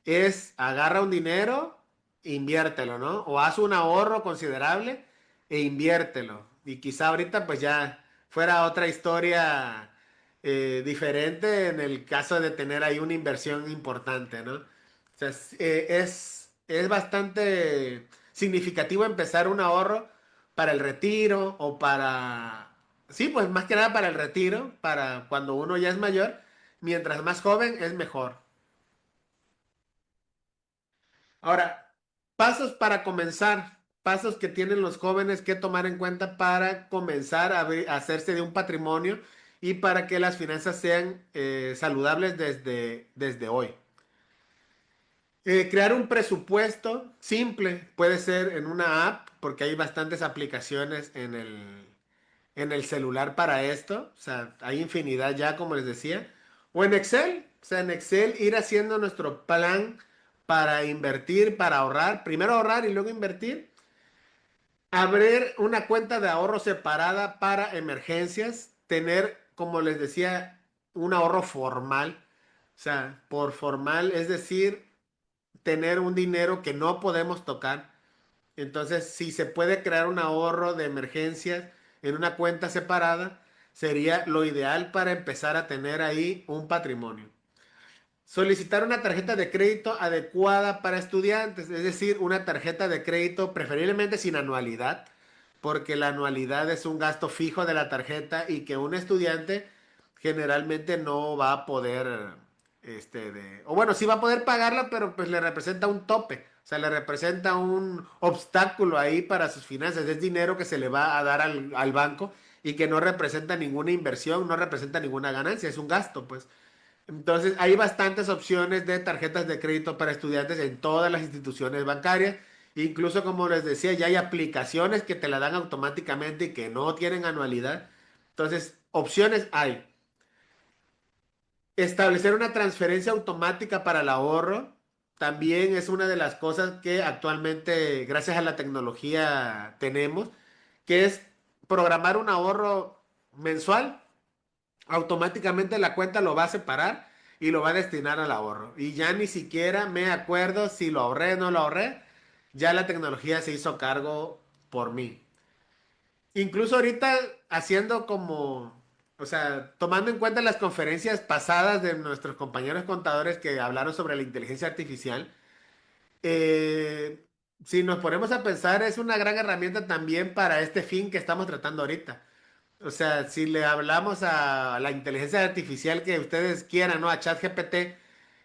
B: es agarra un dinero, inviértelo, ¿no? O haz un ahorro considerable e inviértelo. Y quizá ahorita pues ya fuera otra historia diferente en el caso de tener ahí una inversión importante, ¿no? O sea, es bastante significativo empezar un ahorro para el retiro o para, sí, pues más que nada para el retiro, para cuando uno ya es mayor, mientras más joven es mejor. Ahora, pasos para comenzar, pasos que tienen los jóvenes que tomar en cuenta para comenzar a hacerse de un patrimonio y para que las finanzas sean saludables desde hoy. Crear un presupuesto simple, puede ser en una app, porque hay bastantes aplicaciones en el celular para esto, o sea, hay infinidad ya, como les decía, o en Excel, o sea, en Excel ir haciendo nuestro plan para invertir, para ahorrar, primero ahorrar y luego invertir, abrir una cuenta de ahorro separada para emergencias, tener, como les decía, un ahorro formal, o sea, por formal, es decir, tener un dinero que no podemos tocar. Entonces, si se puede crear un ahorro de emergencias en una cuenta separada, sería lo ideal para empezar a tener ahí un patrimonio. Solicitar una tarjeta de crédito adecuada para estudiantes, es decir, una tarjeta de crédito preferiblemente sin anualidad, porque la anualidad es un gasto fijo de la tarjeta y que un estudiante generalmente no va a poder, o bueno, sí va a poder pagarla, pero pues le representa un tope, o sea, le representa un obstáculo ahí para sus finanzas, es dinero que se le va a dar al banco y que no representa ninguna inversión, no representa ninguna ganancia, es un gasto, pues. Entonces, hay bastantes opciones de tarjetas de crédito para estudiantes en todas las instituciones bancarias. Incluso, como les decía, ya hay aplicaciones que te la dan automáticamente y que no tienen anualidad. Entonces, opciones hay. Establecer una transferencia automática para el ahorro también es una de las cosas que actualmente, gracias a la tecnología, tenemos, que es programar un ahorro mensual. Automáticamente la cuenta lo va a separar y lo va a destinar al ahorro. Y ya ni siquiera me acuerdo si lo ahorré o no lo ahorré. Ya la tecnología se hizo cargo por mí. Incluso ahorita haciendo como, o sea, tomando en cuenta las conferencias pasadas de nuestros compañeros contadores que hablaron sobre la inteligencia artificial, eh, si nos ponemos a pensar, es una gran herramienta también para este fin que estamos tratando ahorita. O sea, si le hablamos a la inteligencia artificial que ustedes quieran, ¿no? A ChatGPT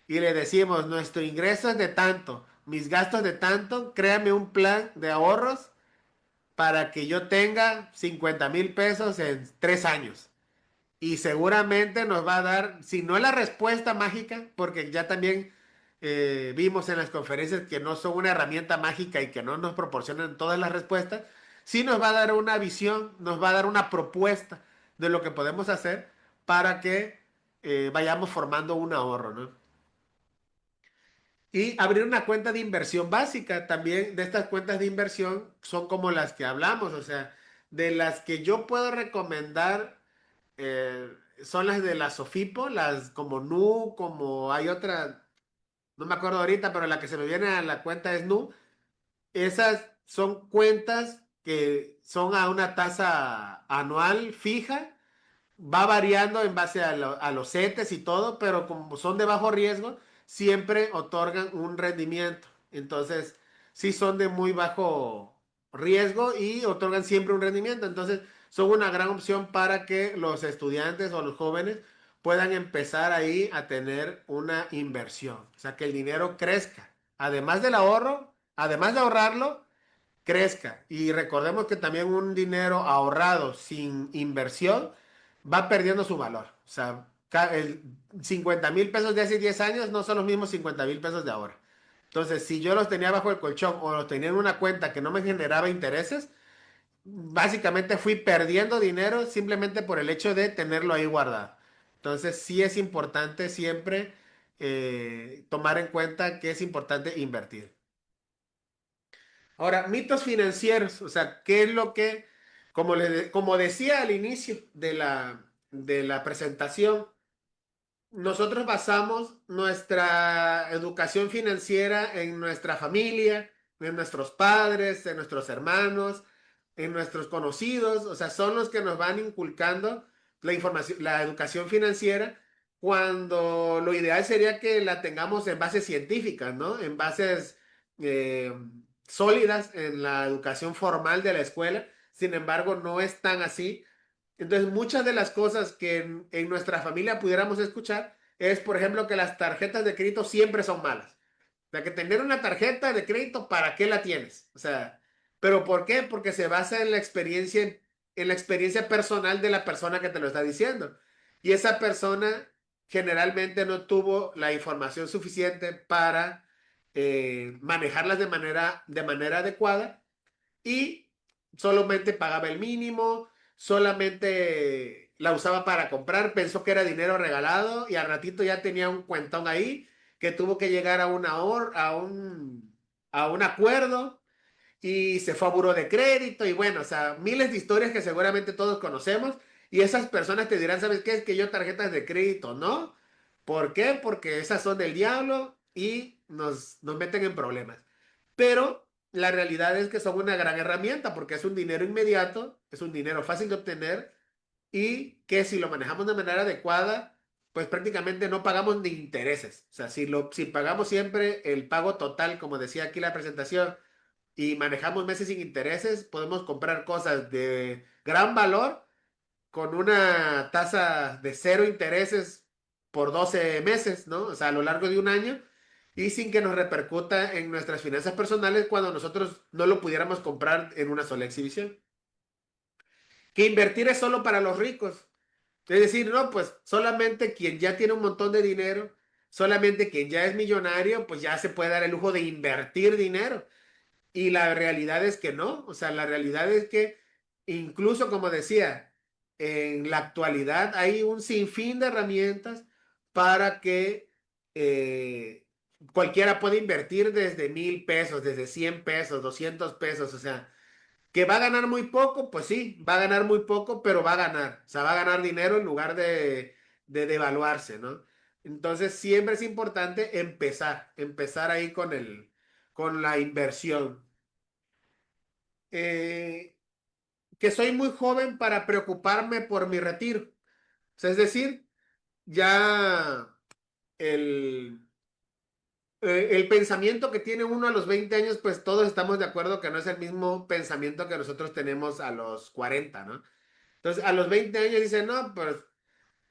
B: y le decimos, nuestro ingreso es de tanto, mis gastos de tanto, créame un plan de ahorros para que yo tenga 50,000 pesos en 3 años. Y seguramente nos va a dar, si no es la respuesta mágica, porque ya también vimos en las conferencias que no son una herramienta mágica y que no nos proporcionan todas las respuestas, sí nos va a dar una visión, nos va a dar una propuesta de lo que podemos hacer para que vayamos formando un ahorro, ¿no? Y abrir una cuenta de inversión básica, también de estas cuentas de inversión son como las que hablamos, o sea, de las que yo puedo recomendar son las de la Sofipo, las como Nu, como hay otra, no me acuerdo ahorita, pero la que se me viene a la cuenta es Nu. Esas son cuentas que son a una tasa anual fija, va variando en base a los CETES y todo, pero como son de bajo riesgo, siempre otorgan un rendimiento. Entonces, sí son de muy bajo riesgo y otorgan siempre un rendimiento. Entonces, son una gran opción para que los estudiantes o los jóvenes puedan empezar ahí a tener una inversión. O sea, que el dinero crezca. Además del ahorro, además de ahorrarlo, crezca. Y recordemos que también un dinero ahorrado sin inversión va perdiendo su valor. O sea, 50,000 pesos de hace 10 años no son los mismos 50,000 pesos de ahora. Entonces, si yo los tenía bajo el colchón o los tenía en una cuenta que no me generaba intereses, básicamente fui perdiendo dinero simplemente por el hecho de tenerlo ahí guardado. Entonces, sí es importante siempre tomar en cuenta que es importante invertir. Ahora, mitos financieros, o sea, ¿qué es lo que, como decía al inicio de la presentación, nosotros basamos nuestra educación financiera en nuestra familia, en nuestros padres, en nuestros hermanos, en nuestros conocidos, o sea, son los que nos van inculcando la información, la educación financiera, cuando lo ideal sería que la tengamos en bases científicas, ¿no? En bases eh, sólidas en la educación formal de la escuela. Sin embargo, no es tan así. Entonces, muchas de las cosas que en nuestra familia pudiéramos escuchar es, por ejemplo, que las tarjetas de crédito siempre son malas. O sea, que tener una tarjeta de crédito, ¿para qué la tienes? O sea, ¿pero por qué? Porque se basa en la experiencia personal de la persona que te lo está diciendo. Y esa persona generalmente no tuvo la información suficiente para manejarlas de manera adecuada y solamente pagaba el mínimo, solamente la usaba para comprar, pensó que era dinero regalado y al ratito ya tenía un cuentón ahí que tuvo que llegar a a un acuerdo y se fue a buró de crédito y bueno, o sea, miles de historias que seguramente todos conocemos y esas personas te dirán, ¿sabes qué? Es que yo tarjetas de crédito, ¿no? ¿Por qué? Porque esas son del diablo y nos meten en problemas. Pero la realidad es que son una gran herramienta porque es un dinero inmediato, es un dinero fácil de obtener y que si lo manejamos de manera adecuada, pues prácticamente no pagamos ni intereses. O sea, si pagamos siempre el pago total, como decía aquí la presentación, y manejamos meses sin intereses, podemos comprar cosas de gran valor con una tasa de cero intereses por 12 meses, ¿no? O sea, a lo largo de un año y sin que nos repercuta en nuestras finanzas personales cuando nosotros no lo pudiéramos comprar en una sola exhibición. Que invertir es solo para los ricos. Es decir, no, pues solamente quien ya tiene un montón de dinero, solamente quien ya es millonario, pues ya se puede dar el lujo de invertir dinero. Y la realidad es que no, o sea, la realidad es que incluso como decía, en la actualidad hay un sinfín de herramientas para que cualquiera pueda invertir desde 1,000 pesos, desde 100 pesos, 200 pesos, o sea, que va a ganar muy poco, pues sí, va a ganar muy poco, pero va a ganar, o sea, va a ganar dinero en lugar de devaluarse, ¿no? Entonces siempre es importante empezar ahí con la inversión. eh, que soy muy joven para preocuparme por mi retiro. O sea, es decir, ya el, el pensamiento que tiene uno a los 20 años, pues todos estamos de acuerdo que no es el mismo pensamiento que nosotros tenemos a los 40, ¿no? Entonces, a los 20 años dicen, no, pues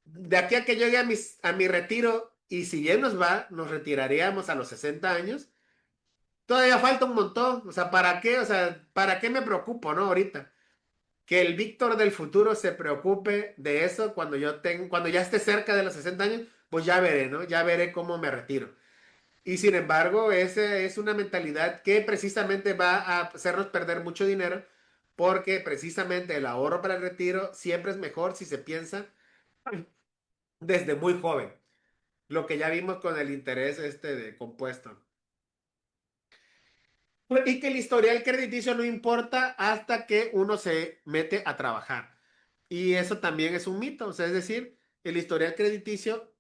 B: de aquí a que llegue a mi retiro, y si bien nos va, nos retiraríamos a los 60 años, todavía falta un montón. O sea, ¿para qué? O sea, ¿para qué me preocupo, no? Ahorita. Que el Víctor del futuro se preocupe de eso cuando ya esté cerca de los 60 años, pues ya veré, ¿no? Ya veré cómo me retiro. Y sin embargo, esa es una mentalidad que precisamente va a hacernos perder mucho dinero, porque precisamente el ahorro para el retiro siempre es mejor si se piensa desde muy joven. Lo que ya vimos con el interés este de compuesto. Y que el historial crediticio no importa hasta que uno se mete a trabajar. Y eso también es un mito, o sea, es decir, el historial crediticio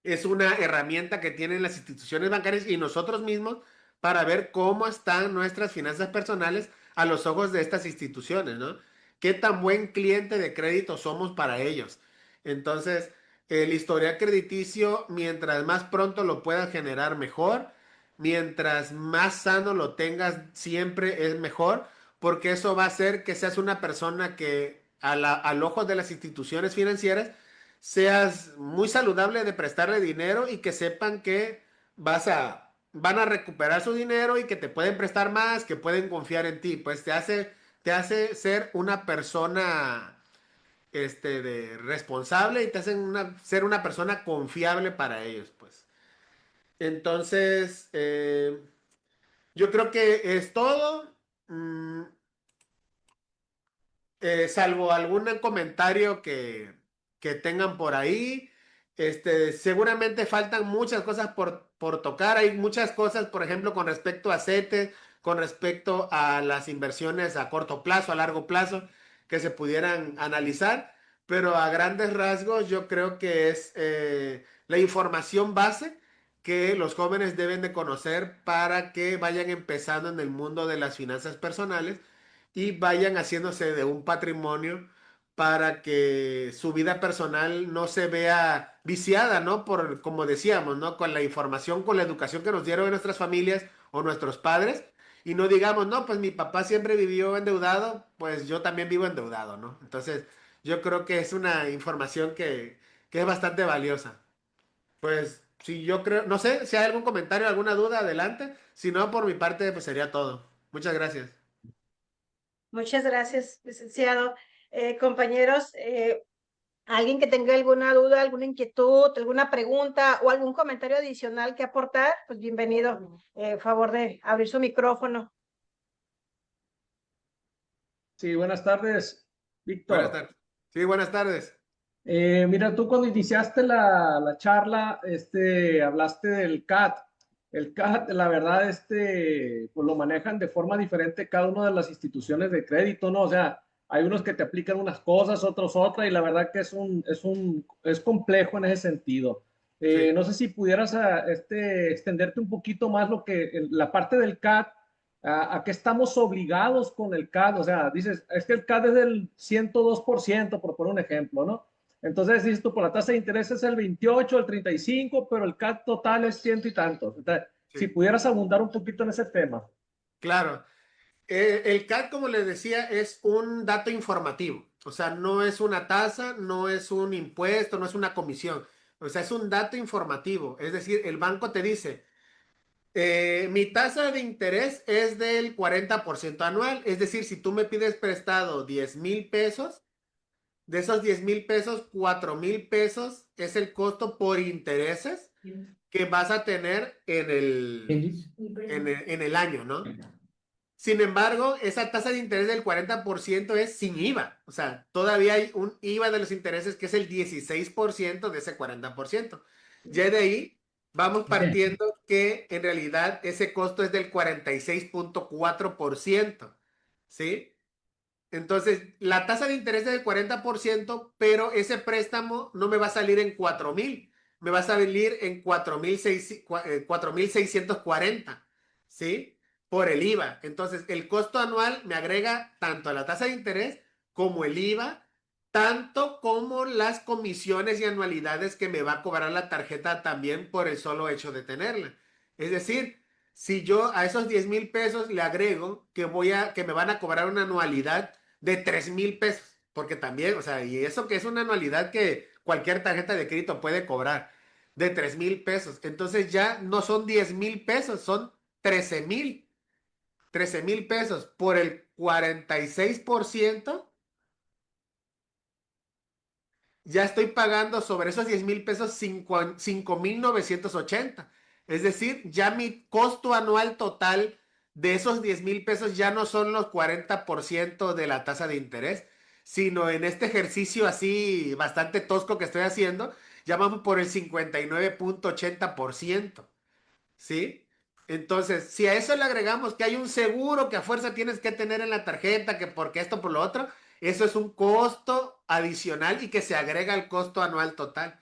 B: es una herramienta que tienen las instituciones bancarias y nosotros mismos para ver cómo están nuestras finanzas personales a los ojos de estas instituciones, ¿no? ¿Qué tan buen cliente de crédito somos para ellos? Entonces, el historial crediticio, mientras más pronto lo puedas generar, mejor. Mientras más sano lo tengas, siempre es mejor, porque eso va a hacer que seas una persona que al ojo de las instituciones financieras seas muy saludable de prestarle dinero y que sepan que van a recuperar su dinero y que te pueden prestar más, que pueden confiar en ti. Pues te hace ser una persona responsable y te hacen ser una persona confiable para ellos, pues. Entonces, yo creo que es todo. Mm, salvo algún comentario que tengan por ahí. Seguramente faltan muchas cosas por tocar. Hay muchas cosas, por ejemplo, con respecto a CETES, con respecto a las inversiones a corto plazo, a largo plazo, que se pudieran analizar. Pero a grandes rasgos, yo creo que es la información base que los jóvenes deben de conocer para que vayan empezando en el mundo de las finanzas personales y vayan haciéndose de un patrimonio para que su vida personal no se vea viciada, ¿no? Por, como decíamos, ¿no? Con la información, con la educación que nos dieron nuestras familias o nuestros padres, y no digamos, no, pues mi papá siempre vivió endeudado, pues yo también vivo endeudado, ¿no? Entonces, yo creo que es una información que es bastante valiosa. Pues, si yo creo, no sé, si hay algún comentario, alguna duda, adelante. Si no, por mi parte, pues sería todo. Muchas gracias.
C: Muchas gracias, licenciado. Compañeros, alguien que tenga alguna duda, alguna inquietud, alguna pregunta o algún comentario adicional que aportar, pues bienvenido. Favor de abrir su micrófono.
D: Sí, buenas tardes,
B: Buenas
D: Víctor.
B: tardes. Sí, buenas tardes.
D: Mira, tú cuando iniciaste la charla, hablaste del CAT. El CAT, la verdad, pues lo manejan de forma diferente cada una de las instituciones de crédito, ¿no? O sea, hay unos que te aplican unas cosas, otros otras, y la verdad que es complejo en ese sentido.
B: Sí,
D: No sé si pudieras extenderte un poquito más la parte del CAT. ¿A qué estamos obligados con el CAT? O sea, dices, es que el CAT es del 102%, por poner un ejemplo, ¿no? Entonces, dices tú, por la tasa de interés es el 28, el 35, pero el CAT total es ciento y tantos. Entonces, si
B: sí.
D: pudieras abundar un poquito en ese tema.
B: Claro. El CAT, como les decía, es un dato informativo. O sea, no es una tasa, no es un impuesto, no es una comisión. O sea, es un dato informativo. Es decir, el banco te dice, mi tasa de interés es del 40% anual. Es decir, si tú me pides prestado 10,000 pesos, de esos 10,000 pesos, 4,000 pesos es el costo por intereses que vas a tener
A: ¿Quién dice?
B: en el año, ¿no? Sin embargo, esa tasa de interés del 40% es sin IVA. O sea, todavía hay un IVA de los intereses que es el 16% de ese 40%. Ya de ahí vamos
A: Dice,
B: partiendo que en realidad ese costo es del 46,4%. ¿Sí? Entonces, la tasa de interés es del 40%, pero ese préstamo no me va a salir en 4,000, me va a salir en 4,640, ¿sí? Por el IVA. Entonces, el costo anual me agrega tanto la tasa de interés como el IVA, tanto como las comisiones y anualidades que me va a cobrar la tarjeta también por el solo hecho de tenerla. Es decir, si yo a esos 10,000 pesos le agrego que me van a cobrar una anualidad de 3,000 pesos, porque también, o sea, y eso que es una anualidad que cualquier tarjeta de crédito puede cobrar, de 3,000 pesos. Entonces ya no son 10,000 pesos, son 13,000, 13,000 pesos por el 46%. Ya estoy pagando sobre esos 10,000 pesos 5,980. Es decir, ya mi costo anual total de esos 10,000 pesos ya no son los 40% de la tasa de interés, sino en este ejercicio así bastante tosco que estoy haciendo, ya vamos por el 59,80%. ¿Sí? Entonces, si a eso le agregamos que hay un seguro que a fuerza tienes que tener en la tarjeta, que porque esto por lo otro, eso es un costo adicional y que se agrega al costo anual total.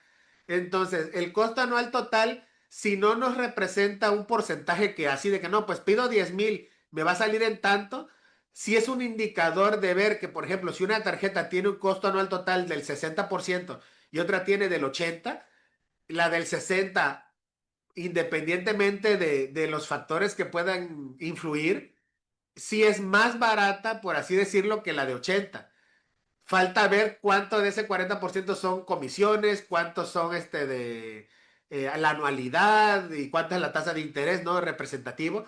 B: Entonces, el costo anual total, si no nos representa un porcentaje que así de que no, pues pido 10,000, me va a salir en tanto, si es un indicador de ver que, por ejemplo, si una tarjeta tiene un costo anual total del 60% y otra tiene del 80%, la del 60, independientemente de los factores que puedan influir, sí es más barata, por así decirlo, que la de 80. Falta ver cuánto de ese 40% son comisiones, cuántos son de la anualidad y cuánto es la tasa de interés, ¿no? Representativo.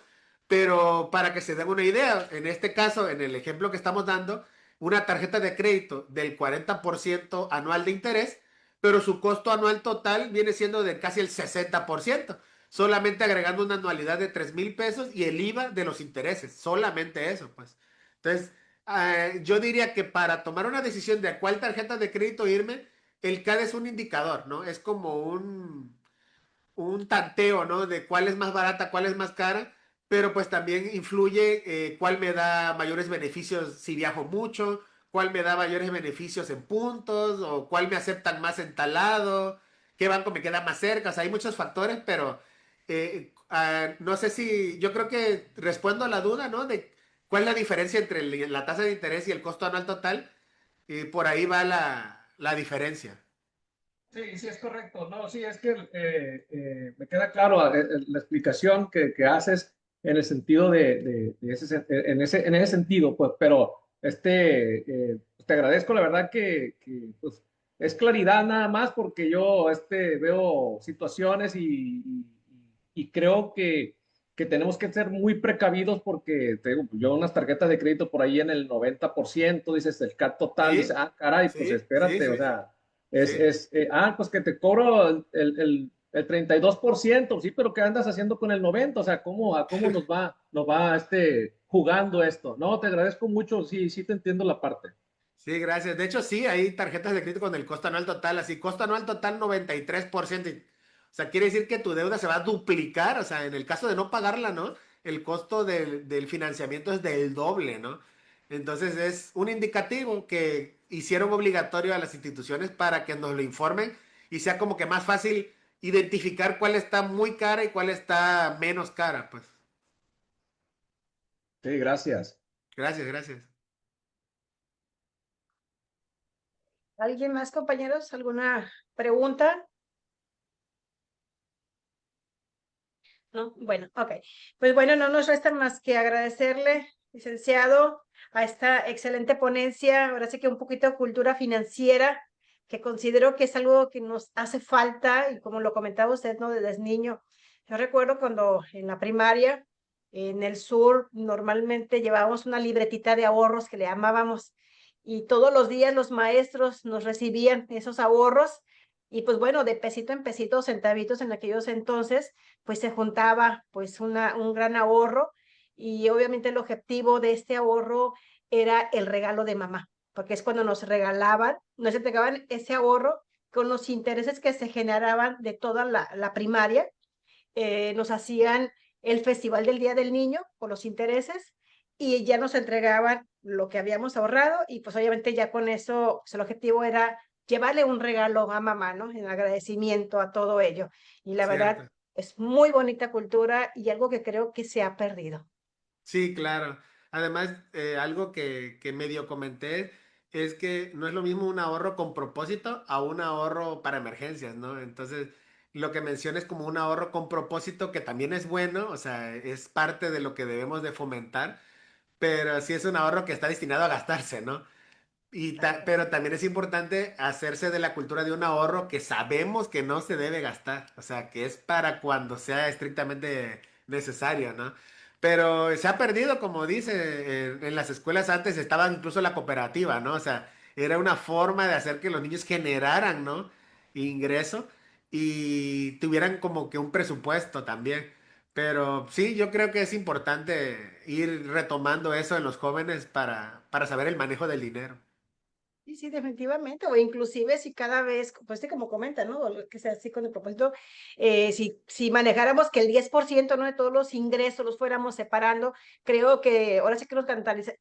B: Pero para que se den una idea, en este caso, en el ejemplo que estamos dando, una tarjeta de crédito del 40% anual de interés, pero su costo anual total viene siendo de casi el 60%, solamente agregando una anualidad de 3,000 pesos y el IVA de los intereses, solamente eso, pues. Entonces, yo diría que para tomar una decisión de a cuál tarjeta de crédito irme, el CAD es un indicador, ¿no? Es como un tanteo, ¿no? De cuál es más barata, cuál es más cara, pero pues también influye cuál me da mayores beneficios si viajo mucho, cuál me da mayores beneficios en puntos, o cuál me aceptan más en tal lado, qué banco me queda más cerca. O sea, hay muchos factores, pero no sé si, yo creo que respondo a la duda, ¿no? De cuál es la diferencia entre la tasa de interés y el costo anual total. Y por ahí va la diferencia.
D: Sí, sí, es correcto. No, sí, es que me queda claro la explicación que haces en el sentido de en ese sentido, pues, pero pues, te agradezco, la verdad pues, es claridad nada más porque yo veo situaciones y creo que tenemos que ser muy precavidos porque te digo, yo unas tarjetas de crédito por ahí en el 90%, dices el CAT total, dices,
B: Sí,
D: ah, caray, pues
B: sí, sí,
D: espérate, o
B: sí, sí.
D: sea.
B: Sí,
D: Pues que te cobro el 32%, sí, pero ¿qué andas haciendo con el 90%? O sea, ¿a cómo nos va jugando esto? No, te agradezco mucho, sí, sí te entiendo la parte.
B: sí, gracias. De hecho, sí, hay tarjetas de crédito con el costo anual total, así, costo anual total 93%. O sea, quiere decir que tu deuda se va a duplicar. O sea, en el caso de no pagarla, ¿no? El costo del financiamiento es del doble, ¿no? Entonces es un indicativo que hicieron obligatorio a las instituciones para que nos lo informen y sea como que más fácil identificar cuál está muy cara y cuál está menos cara, pues.
D: Sí, gracias.
B: Gracias, gracias.
C: ¿Alguien más, compañeros? ¿Alguna pregunta? ¿No? Bueno, ok. Pues bueno, no nos resta más que agradecerle, licenciado, a esta excelente ponencia. Ahora sí que un poquito de cultura financiera, que considero que es algo que nos hace falta, y como lo comentaba usted, ¿no? Desde niño. Yo recuerdo cuando en la primaria, en el sur, normalmente llevábamos una libretita de ahorros que le llamábamos, y todos los días los maestros nos recibían esos ahorros. Y pues bueno, de pesito en pesito, centavitos en aquellos entonces, pues se juntaba pues un gran ahorro, y obviamente el objetivo de este ahorro era el regalo de mamá, porque es cuando nos regalaban, nos entregaban ese ahorro con los intereses que se generaban de toda la primaria. Nos hacían el Festival del Día del Niño con los intereses, y ya nos entregaban lo que habíamos ahorrado, y pues obviamente ya con eso pues el objetivo era llevarle un regalo a mamá, ¿no? En agradecimiento a todo ello. Y la verdad
B: Cierto.
C: es muy bonita cultura y algo que creo que se ha perdido.
B: Sí, claro. Además, algo que medio comenté es que no es lo mismo un ahorro con propósito a un ahorro para emergencias, ¿no? Entonces, lo que mencionas como un ahorro con propósito, que también es bueno, o sea, es parte de lo que debemos de fomentar, pero sí es un ahorro que está destinado a gastarse, ¿no? Pero también es importante hacerse de la cultura de un ahorro que sabemos que no se debe gastar, o sea, que es para cuando sea estrictamente necesario, ¿no? Pero se ha perdido, como dice, en las escuelas antes estaba incluso la cooperativa, ¿no? O sea, era una forma de hacer que los niños generaran, ¿no? Ingreso y tuvieran como que un presupuesto también. Pero sí, yo creo que es importante ir retomando eso en los jóvenes para saber el manejo del dinero.
C: Sí, sí, definitivamente, o inclusive si cada vez, pues sí, como comenta, ¿no? O lo que sea así con el propósito, si manejáramos que el 10%, ¿no? De todos los ingresos los fuéramos separando, creo que ahora sí que nos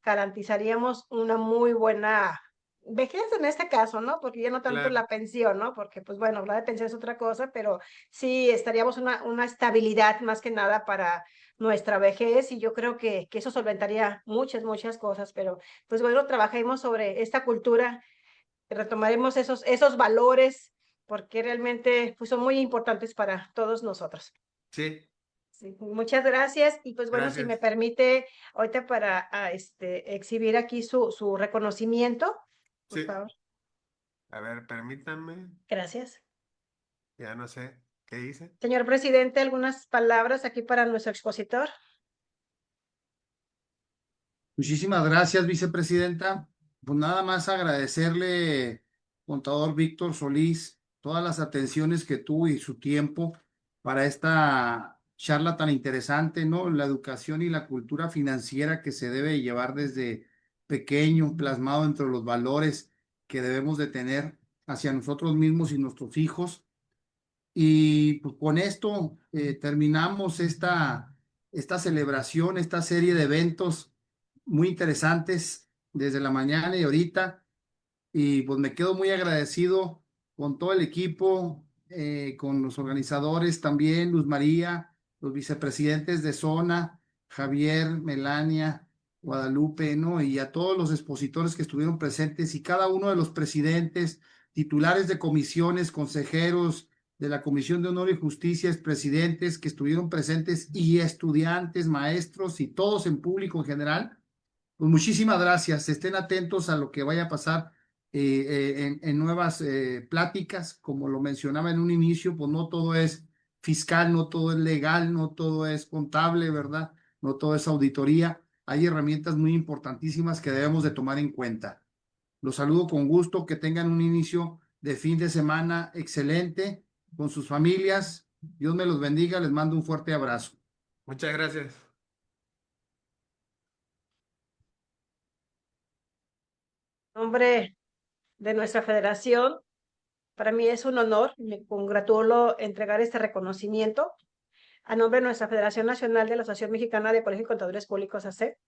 C: garantizaríamos una muy buena vejez en este caso, ¿no? Porque ya no tanto
B: Claro.
C: la pensión, ¿no? Porque, pues bueno, hablar de pensión es otra cosa, pero sí estaríamos una estabilidad más que nada para nuestra vejez, y yo creo que eso solventaría muchas, muchas cosas, pero pues bueno, trabajemos sobre esta cultura, retomaremos esos valores, porque realmente pues, son muy importantes para todos nosotros.
B: Sí,
C: Sí, muchas gracias. Y pues bueno, si me
B: gracias.
C: permite, ahorita para exhibir aquí su reconocimiento, por
B: Sí.
C: favor.
B: A ver, permítanme.
C: Gracias.
B: Ya no sé qué hice.
C: Señor presidente, algunas palabras aquí para nuestro expositor.
E: Muchísimas gracias, vicepresidenta. Pues nada más agradecerle, contador Víctor Solís, todas las atenciones que tuvo y su tiempo para esta charla tan interesante, ¿no? La educación y la cultura financiera que se debe llevar desde pequeño, plasmado entre los valores que debemos de tener hacia nosotros mismos y nuestros hijos. Y pues con esto terminamos esta celebración, esta serie de eventos muy interesantes desde la mañana y ahorita. Y pues me quedo muy agradecido con todo el equipo, con los organizadores también, Luz María, los vicepresidentes de zona, Javier, Melania, Guadalupe, ¿no? Y a todos los expositores que estuvieron presentes y cada uno de los presidentes, titulares de comisiones, consejeros de la Comisión de Honor y Justicia, expresidentes que estuvieron presentes y estudiantes, maestros y todos en público en general. Pues muchísimas gracias. Estén atentos a lo que vaya a pasar en nuevas pláticas. Como lo mencionaba en un inicio, pues no todo es fiscal, no todo es legal, no todo es contable, ¿verdad? No todo es auditoría. Hay herramientas muy importantísimas que debemos de tomar en cuenta. Los saludo con gusto, que tengan un inicio de fin de semana excelente con sus familias. Dios me los bendiga, les mando un fuerte abrazo.
B: Muchas gracias.
C: En nombre de nuestra federación, para mí es un honor y me congratulo entregar este reconocimiento a nombre de nuestra Federación Nacional de la Asociación Mexicana de Colegios y Contadores Públicos, AC.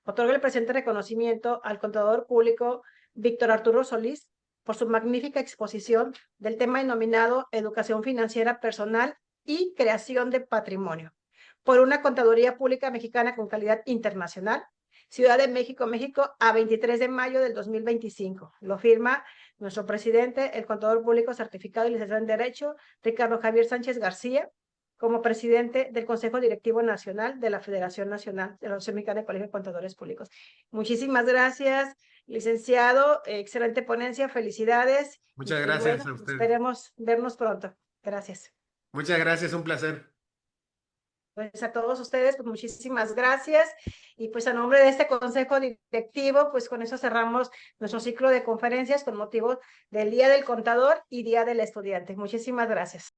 C: Otorgo el presente reconocimiento al contador público Víctor Arturo Solís por su magnífica exposición del tema denominado Educación Financiera Personal y Creación de Patrimonio, por una contaduría pública mexicana con calidad internacional, Ciudad de México, México, a 23 de mayo del 2025. Lo firma nuestro presidente, el contador público certificado y licenciado en Derecho, Ricardo Javier Sánchez García, como presidente del Consejo Directivo Nacional de la Federación Nacional de la Asociación Mexicana de Colegios de Contadores Públicos. Muchísimas gracias, licenciado. Excelente ponencia, felicidades.
B: Muchas
C: Y,
B: gracias
C: bueno,
B: a usted.
C: esperemos vernos pronto. Gracias.
B: Muchas gracias, un placer.
C: Pues a todos ustedes, pues muchísimas gracias. Y pues a nombre de este consejo directivo, pues con eso cerramos nuestro ciclo de conferencias con motivo del Día del Contador y Día del Estudiante. Muchísimas gracias.